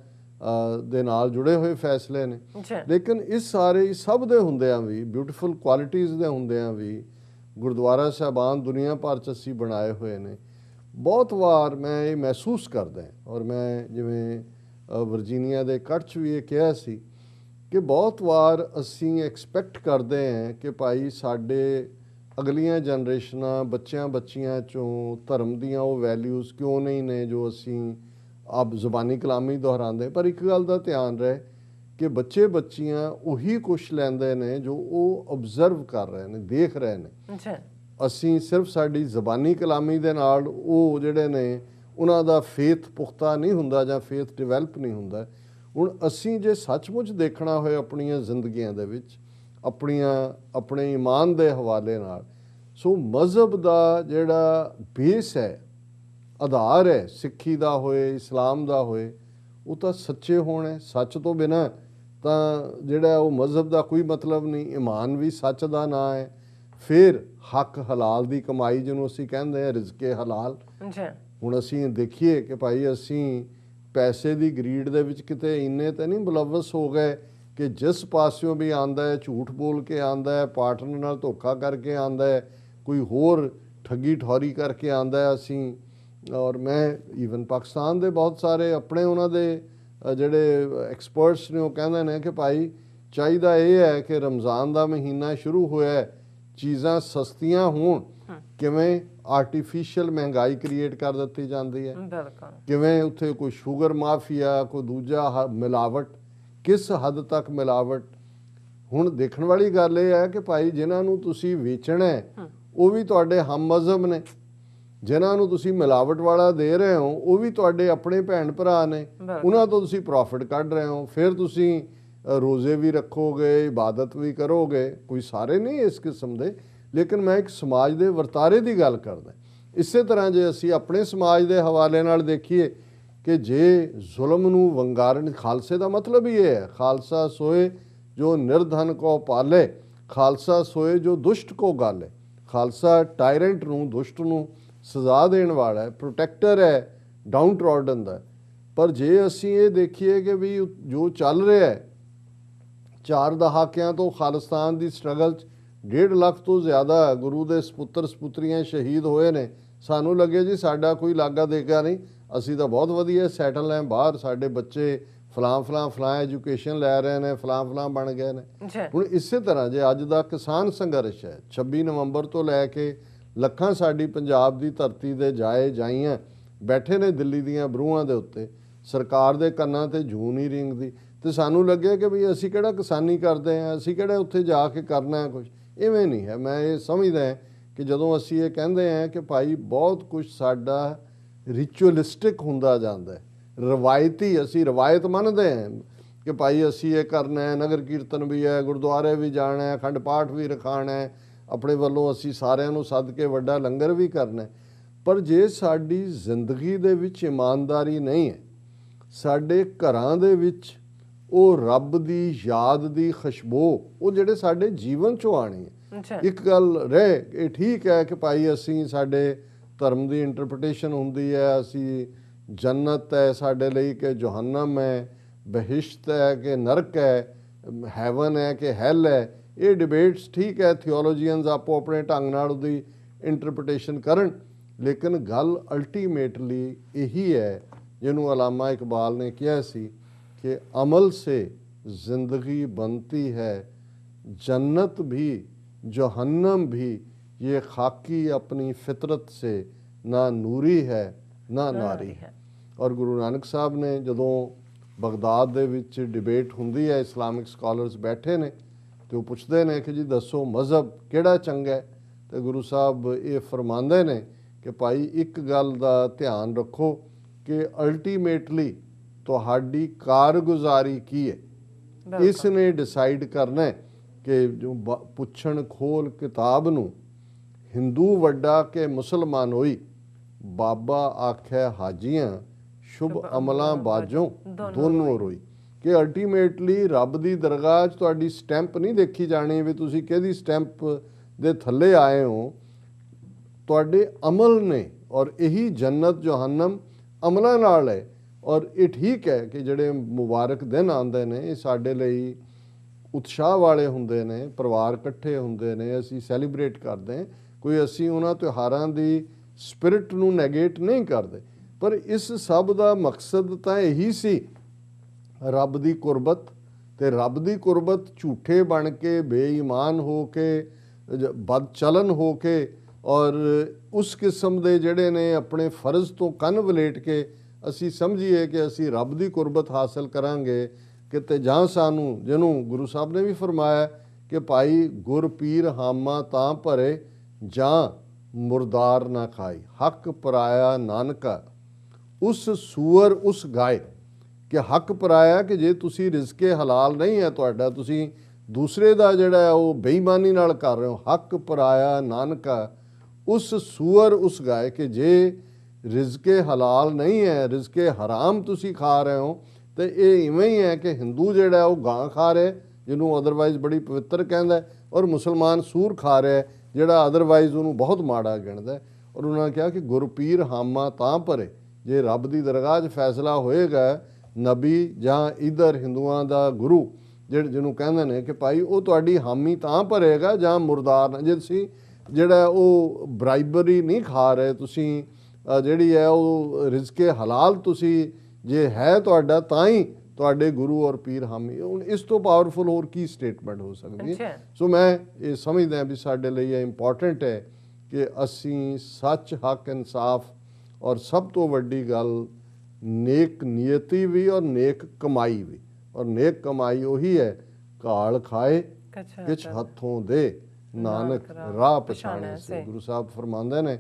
ਦੇ ਨਾਲ ਜੁੜੇ ਹੋਏ ਫੈਸਲੇ ਨੇ। ਲੇਕਿਨ ਇਸ ਸਾਰੇ ਸਭ ਦੇ ਹੁੰਦਿਆਂ ਵੀ, ਬਿਊਟੀਫੁਲ ਕੁਆਲਿਟੀਜ਼ ਦੇ ਹੁੰਦਿਆਂ ਵੀ, ਗੁਰਦੁਆਰਾ ਸਾਹਿਬਾਨ ਦੁਨੀਆ ਭਰ 'ਚ ਅਸੀਂ ਬਣਾਏ ਹੋਏ ਨੇ। ਬਹੁਤ ਵਾਰ ਮੈਂ ਇਹ ਮਹਿਸੂਸ ਕਰਦਾ ਔਰ ਮੈਂ ਜਿਵੇਂ ਵਰਜੀਨੀਆ ਦੇ ਕੱਟ 'ਚ ਵੀ ਇਹ ਕਿਹਾ ਸੀ ਕਿ ਬਹੁਤ ਵਾਰ ਅਸੀਂ ਐਕਸਪੈਕਟ ਕਰਦੇ ਹਾਂ ਕਿ ਭਾਈ ਸਾਡੇ ਅਗਲੀਆਂ ਜਨਰੇਸ਼ਨਾਂ, ਬੱਚਿਆਂ 'ਚੋਂ ਧਰਮ ਦੀਆਂ ਉਹ ਵੈਲਿਊਜ਼ ਕਿਉਂ ਨਹੀਂ ਨੇ ਜੋ ਅਸੀਂ ਆਪ ਜ਼ੁਬਾਨੀ ਕਲਾਮੀ ਦੁਹਰਾਉਂਦੇ। ਪਰ ਇੱਕ ਗੱਲ ਦਾ ਧਿਆਨ ਰਹੇ ਕਿ ਬੱਚੀਆਂ ਉਹੀ ਕੁਛ ਲੈਂਦੇ ਨੇ ਜੋ ਉਹ ਓਬਜ਼ਰਵ ਕਰ ਰਹੇ ਨੇ, ਦੇਖ ਰਹੇ ਨੇ। ਅਸੀਂ ਸਿਰਫ ਸਾਡੀ ਜ਼ਬਾਨੀ ਕਲਾਮੀ ਦੇ ਨਾਲ ਉਹ ਜਿਹੜੇ ਨੇ ਉਹਨਾਂ ਦਾ ਫੇਥ ਪੁਖਤਾ ਨਹੀਂ ਹੁੰਦਾ ਜਾਂ ਫੇਥ ਡਿਵੈਲਪ ਨਹੀਂ ਹੁੰਦਾ। ਹੁਣ ਅਸੀਂ ਜੇ ਸੱਚਮੁੱਚ ਦੇਖਣਾ ਹੋਏ ਆਪਣੀਆਂ ਜ਼ਿੰਦਗੀਆਂ ਦੇ ਵਿੱਚ ਆਪਣੇ ਈਮਾਨ ਦੇ ਹਵਾਲੇ ਨਾਲ, ਸੋ ਮਜ਼ਹਬ ਦਾ ਜਿਹੜਾ ਬੇਸ ਹੈ, ਆਧਾਰ ਹੈ, ਸਿੱਖੀ ਦਾ ਹੋਏ, ਇਸਲਾਮ ਦਾ ਹੋਏ, ਉਹ ਤਾਂ ਸੱਚੇ ਹੋਣ। ਸੱਚ ਤੋਂ ਬਿਨਾਂ ਤਾਂ ਜਿਹੜਾ ਉਹ ਮਜ਼ਹਬ ਦਾ ਕੋਈ ਮਤਲਬ ਨਹੀਂ। ਈਮਾਨ ਵੀ ਸੱਚ ਦਾ ਨਾਂ ਹੈ। ਫਿਰ ਹੱਕ ਹਲਾਲ ਦੀ ਕਮਾਈ ਜਿਹਨੂੰ ਅਸੀਂ ਕਹਿੰਦੇ ਹਾਂ, ਰਿਜ਼ਕੇ ਹਲਾਲ। ਹੁਣ ਅਸੀਂ ਦੇਖੀਏ ਕਿ ਭਾਈ ਅਸੀਂ ਪੈਸੇ ਦੀ ਗਰੀਡ ਦੇ ਵਿੱਚ ਕਿਤੇ ਇੰਨੇ ਤਾਂ ਨਹੀਂ ਮੁਲਵਸ ਹੋ ਗਏ ਕਿ ਜਿਸ ਪਾਸਿਓਂ ਵੀ ਆਉਂਦਾ ਹੈ ਝੂਠ ਬੋਲ ਕੇ ਆਉਂਦਾ ਹੈ, ਪਾਰਟਨਰ ਨਾਲ ਧੋਖਾ ਕਰਕੇ ਆਉਂਦਾ ਹੈ, ਕੋਈ ਹੋਰ ਠੱਗੀ ਠੌਰੀ ਕਰਕੇ ਆਉਂਦਾ ਹੈ। ਅਸੀਂ ਔਰ ਮੈਂ ਈਵਨ ਪਾਕਿਸਤਾਨ ਦੇ ਬਹੁਤ ਸਾਰੇ ਆਪਣੇ ਉਹਨਾਂ ਦੇ ਜਿਹੜੇ ਐਕਸਪਰਟਸ ਨੇ ਉਹ ਕਹਿੰਦੇ ਨੇ ਕਿ ਭਾਈ ਚਾਹੀਦਾ ਇਹ ਹੈ ਕਿ ਰਮਜ਼ਾਨ ਦਾ ਮਹੀਨਾ ਸ਼ੁਰੂ ਹੋਇਆ, ਚੀਜ਼ਾਂ ਸਸਤੀਆਂ ਹੋਣ, ਕਿਵੇਂ ਆਰਟੀਫਿਸ਼ੀਅਲ ਮਹਿੰਗਾਈ ਕ੍ਰੀਏਟ ਕਰ ਦਿੱਤੀ ਜਾਂਦੀ ਹੈ, ਕਿਵੇਂ ਉੱਥੇ ਕੋਈ ਸ਼ੂਗਰ ਮਾਫੀਆ, ਕੋਈ ਦੂਜਾ ਮਿਲਾਵਟ, ਕਿਸ ਹੱਦ ਤੱਕ ਮਿਲਾਵਟ। ਹੁਣ ਦੇਖਣ ਵਾਲੀ ਗੱਲ ਇਹ ਹੈ ਕਿ ਭਾਈ ਜਿਨ੍ਹਾਂ ਨੂੰ ਤੁਸੀਂ ਵੇਚਣਾ ਉਹ ਵੀ ਤੁਹਾਡੇ ਹਮ ਮਜ਼ਹਬ ਨੇ, ਜਿਨ੍ਹਾਂ ਨੂੰ ਤੁਸੀਂ ਮਿਲਾਵਟ ਵਾਲਾ ਦੇ ਰਹੇ ਹੋ ਉਹ ਵੀ ਤੁਹਾਡੇ ਆਪਣੇ ਭੈਣ ਭਰਾ ਨੇ, ਉਹਨਾਂ ਤੋਂ ਤੁਸੀਂ ਪ੍ਰੋਫਿਟ ਕੱਢ ਰਹੇ ਹੋ। ਫਿਰ ਤੁਸੀਂ ਰੋਜ਼ੇ ਵੀ ਰੱਖੋਗੇ, ਇਬਾਦਤ ਵੀ ਕਰੋਗੇ, ਕੋਈ ਸਾਰੇ ਨਹੀਂ ਇਸ ਕਿਸਮ ਦੇ, ਲੇਕਿਨ ਮੈਂ ਇੱਕ ਸਮਾਜ ਦੇ ਵਰਤਾਰੇ ਦੀ ਗੱਲ ਕਰਦਾ। ਇਸੇ ਤਰ੍ਹਾਂ ਜੇ ਅਸੀਂ ਆਪਣੇ ਸਮਾਜ ਦੇ ਹਵਾਲੇ ਨਾਲ ਦੇਖੀਏ ਕਿ ਜੇ ਜ਼ੁਲਮ ਨੂੰ ਵੰਗਾਰਨ, ਖਾਲਸੇ ਦਾ ਮਤਲਬ ਹੀ ਇਹ ਹੈ, ਖਾਲਸਾ ਸੋਏ ਜੋ ਨਿਰਧਨ ਕੋ ਪਾਲੇ, ਖਾਲਸਾ ਸੋਏ ਜੋ ਦੁਸ਼ਟ ਕੋ ਗਾਲੇ। ਖਾਲਸਾ ਟਾਇਰੈਂਟ ਨੂੰ, ਦੁਸ਼ਟ ਨੂੰ ਸਜ਼ਾ ਦੇਣ ਵਾਲਾ ਹੈ, ਪ੍ਰੋਟੈਕਟਰ ਹੈ ਡਾਊਨ ਟਰੋਡਨ ਦਾ। ਪਰ ਜੇ ਅਸੀਂ ਇਹ ਦੇਖੀਏ ਕਿ ਵੀ ਜੋ ਚੱਲ ਰਿਹਾ ਹੈ, 4 ਦਹਾਕਿਆਂ ਤੋਂ ਖਾਲਿਸਤਾਨ ਦੀ ਸਟਰਗਲ 'ਚ 1.5 ਲੱਖ ਤੋਂ ਜ਼ਿਆਦਾ ਗੁਰੂ ਦੇ ਸਪੁੱਤਰ ਸਪੁੱਤਰੀਆਂ ਸ਼ਹੀਦ ਹੋਏ ਨੇ। ਸਾਨੂੰ ਲੱਗੇ ਜੀ ਸਾਡਾ ਕੋਈ ਲਾਗਾ ਦੇਗਾ ਨਹੀਂ, ਅਸੀਂ ਤਾਂ ਬਹੁਤ ਵਧੀਆ ਸੈਟਲ ਹੈ ਬਾਹਰ, ਸਾਡੇ ਬੱਚੇ ਫਲਾਂ ਐਜੂਕੇਸ਼ਨ ਲੈ ਰਹੇ ਨੇ, ਫਲਾਂ ਬਣ ਗਏ ਨੇ। ਹੁਣ ਇਸੇ ਤਰ੍ਹਾਂ ਜੇ ਅੱਜ ਦਾ ਕਿਸਾਨ ਸੰਘਰਸ਼ ਹੈ, 26 ਨਵੰਬਰ ਤੋਂ ਲੈ ਕੇ ਲੱਖਾਂ ਸਾਡੀ ਪੰਜਾਬ ਦੀ ਧਰਤੀ ਦੇ ਜਾਈਆਂ ਬੈਠੇ ਨੇ ਦਿੱਲੀ ਦੀਆਂ ਬਰੂਹਾਂ ਦੇ ਉੱਤੇ, ਸਰਕਾਰ ਦੇ ਕੰਨਾਂ ਤੇ ਜੂੰ ਨਹੀਂ ਰਿੰਗਦੀ, ਤੇ ਸਾਨੂੰ ਲੱਗੇ ਕਿ ਵੀ ਅਸੀਂ ਕਿਹੜਾ ਕਿਸਾਨੀ ਕਰਦੇ ਹਾਂ, ਅਸੀਂ ਕਿਹੜਾ ਉੱਥੇ ਜਾ ਕੇ ਕਰਨਾ ਕੁਝ। ਇਵੇਂ ਨਹੀਂ ਹੈ। ਮੈਂ ਇਹ ਸਮਝਦਾ ਕਿ ਜਦੋਂ ਅਸੀਂ ਇਹ ਕਹਿੰਦੇ ਹਾਂ ਕਿ ਭਾਈ ਬਹੁਤ ਕੁਝ ਸਾਡਾ ਰਿਚੁਅਲਿਸਟਿਕ ਹੁੰਦਾ ਜਾਂਦਾ ਹੈ, ਰਵਾਇਤੀ, ਅਸੀਂ ਰਵਾਇਤ ਮੰਨਦੇ ਹਾਂ ਕਿ ਭਾਈ ਅਸੀਂ ਇਹ ਕਰਨਾ ਹੈ, ਨਗਰ ਕੀਰਤਨ ਵੀ ਹੈ, ਗੁਰਦੁਆਰੇ ਵੀ ਜਾਣਾ ਹੈ, ਅਖੰਡ ਪਾਠ ਵੀ ਰਖਾਉਣਾ ਹੈ, ਆਪਣੇ ਵੱਲੋਂ ਅਸੀਂ ਸਾਰਿਆਂ ਨੂੰ ਸੱਦ ਕੇ ਵੱਡਾ ਲੰਗਰ ਵੀ ਕਰਨਾ। ਪਰ ਜੇ ਸਾਡੀ ਜ਼ਿੰਦਗੀ ਦੇ ਵਿੱਚ ਇਮਾਨਦਾਰੀ ਨਹੀਂ ਹੈ, ਸਾਡੇ ਘਰਾਂ ਦੇ ਵਿੱਚ ਉਹ ਰੱਬ ਦੀ ਯਾਦ ਦੀ ਖੁਸ਼ਬੂ ਉਹ ਜਿਹੜੇ ਸਾਡੇ ਜੀਵਨ 'ਚੋਂ ਆਉਣੀ ਹੈ। ਇੱਕ ਗੱਲ ਰਹੇ, ਇਹ ਠੀਕ ਹੈ ਕਿ ਭਾਈ ਅਸੀਂ ਸਾਡੇ ਧਰਮ ਦੀ ਇੰਟਰਪ੍ਰੀਟੇਸ਼ਨ ਹੁੰਦੀ ਹੈ, ਅਸੀਂ ਜੰਨਤ ਹੈ ਸਾਡੇ ਲਈ ਕਿ ਜਹੰਨਮ ਹੈ, ਬਹਿਸ਼ਤ ਹੈ ਕਿ ਨਰਕ ਹੈ, ਹੈਵਨ ਹੈ ਕਿ ਹੈਲ ਹੈ, ਇਹ ਡਿਬੇਟਸ ਠੀਕ ਹੈ, ਥਿਓਲੋਜੀਅਨਸ ਆਪੋ ਆਪਣੇ ਢੰਗ ਨਾਲ ਉਹਦੀ ਇੰਟਰਪ੍ਰੀਟੇਸ਼ਨ ਕਰਨ। ਲੇਕਿਨ ਗੱਲ ਅਲਟੀਮੇਟਲੀ ਇਹੀ ਹੈ ਜਿਹਨੂੰ ਅਲਾਮਾ ਇਕਬਾਲ ਨੇ ਕਿਹਾ ਸੀ कि अमल से ज़िंदगी बनती है, जन्नत भी जहन्नम भी, ये खाकी अपनी फितरत से ना नूरी है ना नारी है। और गुरु नानक साहब ने जदों बगदाद दे विच डिबेट हुंदी है, इस्लामिक स्कॉलर्स बैठे ने तो वो पुछते ने कि जी दसो मज़हब किहड़ा चंगा है, तो गुरु साहब ये फरमांदे ने कि भाई एक गल दा ध्यान रखो कि अल्टीमेटली ਤੁਹਾਡੀ ਕਾਰਗੁਜ਼ਾਰੀ ਕੀ ਹੈ, ਇਸ ਨੇ ਡਿਸਾਈਡ ਕਰਨਾ ਹੈ ਕਿ ਜੋ ਪੁੱਛਣ ਖੋਲ ਕਿਤਾਬ ਨੂੰ ਹਿੰਦੂ ਵੱਡਾ ਕਿ ਮੁਸਲਮਾਨ ਹੋਈ, ਬਾਬਾ ਆਖਿਆ ਹਾਜੀਆਂ ਸ਼ੁਭ ਅਮਲਾਂ ਬਾਝੋਂ ਦੋਨੋਂ ਰੋਈ। ਕਿ ਅਲਟੀਮੇਟਲੀ ਰੱਬ ਦੀ ਦਰਗਾਹ 'ਚ ਤੁਹਾਡੀ ਸਟੈਂਪ ਨਹੀਂ ਦੇਖੀ ਜਾਣੀ ਵੀ ਤੁਸੀਂ ਕਿਹਦੀ ਸਟੈਂਪ ਦੇ ਥੱਲੇ ਆਏ ਹੋ, ਤੁਹਾਡੇ ਅਮਲ ਨੇ। ਔਰ ਇਹੀ ਜੰਨਤ ਜਹੰਨਮ ਅਮਲਾਂ ਨਾਲ ਹੈ। ਔਰ ਇਹ ਠੀਕ ਹੈ ਕਿ ਜਿਹੜੇ ਮੁਬਾਰਕ ਦਿਨ ਆਉਂਦੇ ਨੇ ਇਹ ਸਾਡੇ ਲਈ ਉਤਸ਼ਾਹ ਵਾਲੇ ਹੁੰਦੇ ਨੇ, ਪਰਿਵਾਰ ਇਕੱਠੇ ਹੁੰਦੇ ਨੇ, ਅਸੀਂ ਸੈਲੀਬ੍ਰੇਟ ਕਰਦੇ ਹਾਂ, ਕੋਈ ਅਸੀਂ ਉਹਨਾਂ ਤਿਉਹਾਰਾਂ ਦੀ ਸਪਿਰਿਟ ਨੂੰ ਨੈਗੇਟ ਨਹੀਂ ਕਰਦੇ। ਪਰ ਇਸ ਸਭ ਦਾ ਮਕਸਦ ਤਾਂ ਇਹੀ ਸੀ, ਰੱਬ ਦੀ ਕੁਰਬਤ। ਤੇ ਰੱਬ ਦੀ ਕੁਰਬਤ ਝੂਠੇ ਬਣ ਕੇ, ਬੇਈਮਾਨ ਹੋ ਕੇ, ਬਦਚਲਨ ਹੋ ਕੇ ਔਰ ਉਸ ਕਿਸਮ ਦੇ ਜਿਹੜੇ ਨੇ ਆਪਣੇ ਫਰਜ਼ ਤੋਂ ਕੰਨ ਵਲੇਟ ਕੇ ਅਸੀਂ ਸਮਝੀਏ ਕਿ ਅਸੀਂ ਰੱਬ ਦੀ ਕੁਰਬਤ ਹਾਸਲ ਕਰਾਂਗੇ ਕਿਤੇ, ਜਾਂ ਸਾਨੂੰ ਜਿਹਨੂੰ ਗੁਰੂ ਸਾਹਿਬ ਨੇ ਵੀ ਫਰਮਾਇਆ ਕਿ ਭਾਈ ਗੁਰ ਪੀਰ ਹਾਮਾ ਤਾਂ ਭਰੇ ਜਾਂ ਮੁਰਦਾਰ ਨਾ ਖਾਈ, ਹੱਕ ਪਰਾਇਆ ਨਾਨਕਾ ਉਸ ਸੂਅਰ ਉਸ ਗਾਏ। ਕਿ ਹੱਕ ਪਰਾਇਆ ਕਿ ਜੇ ਤੁਸੀਂ ਰਿਜ਼ਕੇ ਹਲਾਲ ਨਹੀਂ ਹੈ ਤੁਹਾਡਾ, ਤੁਸੀਂ ਦੂਸਰੇ ਦਾ ਜਿਹੜਾ ਉਹ ਬੇਈਮਾਨੀ ਨਾਲ ਕਰ ਰਹੇ ਹੋ, ਹੱਕ ਪਰਾਇਆ ਨਾਨਕਾ ਉਸ ਸੂਅਰ ਉਸ ਗਾਏ। ਕਿ ਜੇ ਰਿਜ਼ਕੇ ਹਲਾਲ ਨਹੀਂ ਹੈ, ਰਿਜ਼ਕੇ ਹਰਾਮ ਤੁਸੀਂ ਖਾ ਰਹੇ ਹੋ, ਤੇ ਇਹ ਇਵੇਂ ਹੀ ਹੈ ਕਿ ਹਿੰਦੂ ਜਿਹੜਾ ਉਹ ਗਾਂ ਖਾ ਰਿਹਾ ਜਿਹਨੂੰ ਅਦਰਵਾਈਜ਼ ਬੜੀ ਪਵਿੱਤਰ ਕਹਿੰਦਾ, ਔਰ ਮੁਸਲਮਾਨ ਸੂਰ ਖਾ ਰਿਹਾ ਜਿਹੜਾ ਅਦਰਵਾਈਜ਼ ਉਹਨੂੰ ਬਹੁਤ ਮਾੜਾ ਗਿਣਦਾ। ਔਰ ਉਹਨਾਂ ਨੇ ਕਿਹਾ ਕਿ ਗੁਰਪੀਰ ਹਾਮਾ ਤਾਂ ਭਰੇ, ਜੇ ਰੱਬ ਦੀ ਦਰਗਾਹ 'ਚ ਫੈਸਲਾ ਹੋਏਗਾ ਨਬੀ ਜਾਂ ਇੱਧਰ ਹਿੰਦੂਆਂ ਦਾ ਗੁਰੂ ਜਿਹਨੂੰ ਕਹਿੰਦੇ ਨੇ ਕਿ ਭਾਈ ਉਹ ਤੁਹਾਡੀ ਹਾਮੀ ਤਾਂ ਭਰੇਗਾ ਜਾਂ ਮੁਰਦਾਰ। ਜੇ ਤੁਸੀਂ ਜਿਹੜਾ ਉਹ ਬਰਾਈਬਰੀ ਨਹੀਂ ਖਾ ਰਹੇ, ਤੁਸੀਂ ਜਿਹੜੀ ਹੈ ਉਹ ਰਿਜ਼ਕੇ ਹਲਾਲ ਤੁਸੀਂ ਜੇ ਹੈ ਤੁਹਾਡਾ, ਤਾਂ ਹੀ ਤੁਹਾਡੇ ਗੁਰੂ ਔਰ ਪੀਰ ਹਾਮੀ। ਹੁਣ ਇਸ ਤੋਂ ਪਾਵਰਫੁਲ ਹੋਰ ਕੀ ਸਟੇਟਮੈਂਟ ਹੋ ਸਕਦੀ ਹੈ। ਸੋ ਮੈਂ ਇਹ ਸਮਝਦਾ ਵੀ ਸਾਡੇ ਲਈ ਇਹ ਇੰਪੋਰਟੈਂਟ ਹੈ ਕਿ ਅਸੀਂ ਸੱਚ, ਹੱਕ, ਇਨਸਾਫ ਔਰ ਸਭ ਤੋਂ ਵੱਡੀ ਗੱਲ ਨੇਕ ਨੀਅਤੀ ਵੀ ਔਰ ਨੇਕ ਕਮਾਈ ਵੀ। ਔਰ ਨੇਕ ਕਮਾਈ ਉਹੀ ਹੈ ਘਾਲ ਖਾਏ ਕਿਛ ਹੱਥੋਂ ਦੇ, ਨਾਨਕ ਰਾਹ ਪਛਾਣੇ ਸੇ। ਗੁਰੂ ਸਾਹਿਬ ਫਰਮਾਉਂਦੇ ਨੇ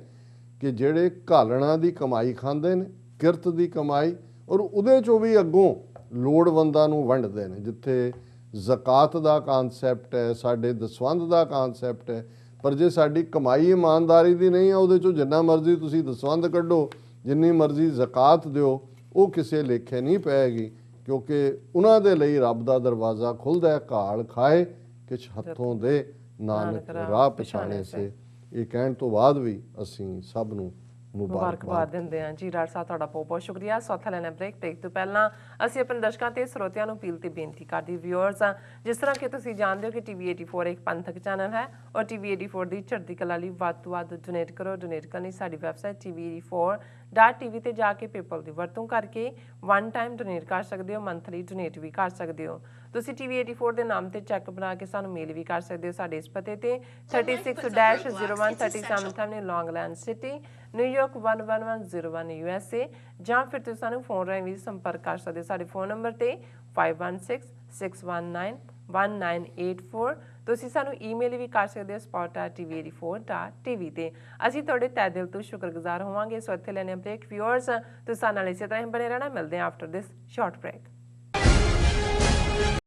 ਕਿ ਜਿਹੜੇ ਘਾਲਣਾ ਦੀ ਕਮਾਈ ਖਾਂਦੇ ਨੇ, ਕਿਰਤ ਦੀ ਕਮਾਈ, ਔਰ ਉਹਦੇ 'ਚੋਂ ਵੀ ਅੱਗੋਂ ਲੋੜਵੰਦਾਂ ਨੂੰ ਵੰਡਦੇ ਨੇ। ਜਿੱਥੇ ਜ਼ਕਾਤ ਦਾ ਕਾਨਸੈਪਟ ਹੈ, ਸਾਡੇ ਦਸਵੰਧ ਦਾ ਕਾਨਸੈਪਟ ਹੈ, ਪਰ ਜੇ ਸਾਡੀ ਕਮਾਈ ਇਮਾਨਦਾਰੀ ਦੀ ਨਹੀਂ ਆ, ਉਹਦੇ 'ਚੋਂ ਜਿੰਨਾ ਮਰਜ਼ੀ ਤੁਸੀਂ ਦਸਵੰਧ ਕੱਢੋ, ਜਿੰਨੀ ਮਰਜ਼ੀ ਜ਼ਕਾਤ ਦਿਓ, ਉਹ ਕਿਸੇ ਲੇਖੇ ਨਹੀਂ ਪਏਗੀ, ਕਿਉਂਕਿ ਉਹਨਾਂ ਦੇ ਲਈ ਰੱਬ ਦਾ ਦਰਵਾਜ਼ਾ ਖੁੱਲ੍ਹਦਾ ਹੈ, ਘਾਲ ਖਾਏ ਕਿਛ ਹੱਥੋਂ ਦੇ ਨਾਨਕ ਰਾਹ ਪਛਾਣੇ ਸੇ। ਇਹ ਕਹਿਣ ਤੋਂ ਬਾਅਦ ਵੀ ਅਸੀਂ ਸਭ ਨੂੰ ਮੁਬਾਰਕਬਾਦ ਦਿੰਦੇ ਹਾਂ ਜੀ। ਡਾਕਟਰ ਸਾਹਿਬ ਤੁਹਾਡਾ ਬਹੁਤ ਬਹੁਤ ਸ਼ੁਕਰੀਆ। ਸੌਥਾ ਲੈਣਾ ਬ੍ਰੇਕ ਤੋਂ ਪਹਿਲਾਂ ਅਸੀਂ ਆਪਣੇ ਦਰਸ਼ਕਾਂ ਤੇ ਸਰੋਤਿਆਂ ਨੂੰ ਅਪੀਲ ਤੇ ਬੇਨਤੀ ਕਰਦੇ ਵਿਊਅਰਸ ਆ, ਜਿਸ ਤਰ੍ਹਾਂ ਕਿ ਤੁਸੀਂ ਜਾਣਦੇ ਹੋ ਕਿ TV 84 ਇੱਕ ਪੰਥਕ ਚੈਨਲ ਹੈ ਔਰ TV 84 ਦੀ ਚੜ੍ਹਦੀ ਕਲਾ ਲਈ ਵੱਧ ਤੋਂ ਵੱਧ ਡੋਨੇਟ ਕਰੋ। ਡੋਨੇਟ ਕਰਨ ਲਈ ਸਾਡੀ ਵੈਬਸਾਈਟ TV84.tv ਤੇ ਜਾ ਕੇ ਪੇਪਲ ਦੀ ਵਰਤੋਂ ਕਰਕੇ ਵਨ ਟਾਈਮ ਡੋਨੇਟ ਕਰ ਸਕਦੇ ਹੋ, ਮੰਥਲੀ ਡੋਨੇਟ ਵੀ ਕਰ ਸਕਦੇ ਹੋ। ਤੁਸੀਂ TV 84 ਦੇ ਨਾਮ ਤੇ ਚੈੱਕ ਬਣਾ ਕੇ ਸਾਨੂੰ ਮੇਲ ਵੀ ਕਰ ਸਕਦੇ ਹੋ ਸਾਡੇ ਇਸ ਪਤੇ ਤੇ 36-0137 ਲੌਂਗਲੈਂਡ ਸਿਟੀ, ਨਿਊਯਾਰਕ 11101 USA, ਜਾਂ ਫਿਰ ਤੁਸੀਂ ਸਾਨੂੰ ਫੋਨ ਰਾਹੀਂ ਵੀ ਸੰਪਰਕ ਕਰ ਸਕਦੇ ਹੋ ਸਾਡੇ ਫੋਨ ਨੰਬਰ ਤੇ 5166191984। ਤੁਸੀਂ ਸਾਨੂੰ ਈਮੇਲ ਵੀ ਕਰ ਸਕਦੇ ਹੋ support@tv84.tv ਤੇ। ਅਸੀਂ ਤੁਹਾਡੇ ਤਹਿ ਦਿਲ ਤੋਂ ਸ਼ੁਕਰਗੁਜ਼ਾਰ ਹੋਵਾਂਗੇ। ਸੋ ਇੱਥੇ ਲੈਣੇ ਬ੍ਰੇਕ। ਵਿਊਅਰਸ ਤੁਸੀਂ ਸਾਡੇ ਨਾਲ ਇਸੇ ਤਰ੍ਹਾਂ ਹੀ ਬਣੇ ਰਹਿਣਾ। ਮਿਲਦੇ ਹਾਂ ਆਫਟਰ ਦਿਸ ਸ਼ਾਰਟ ਬ੍ਰੇਕ।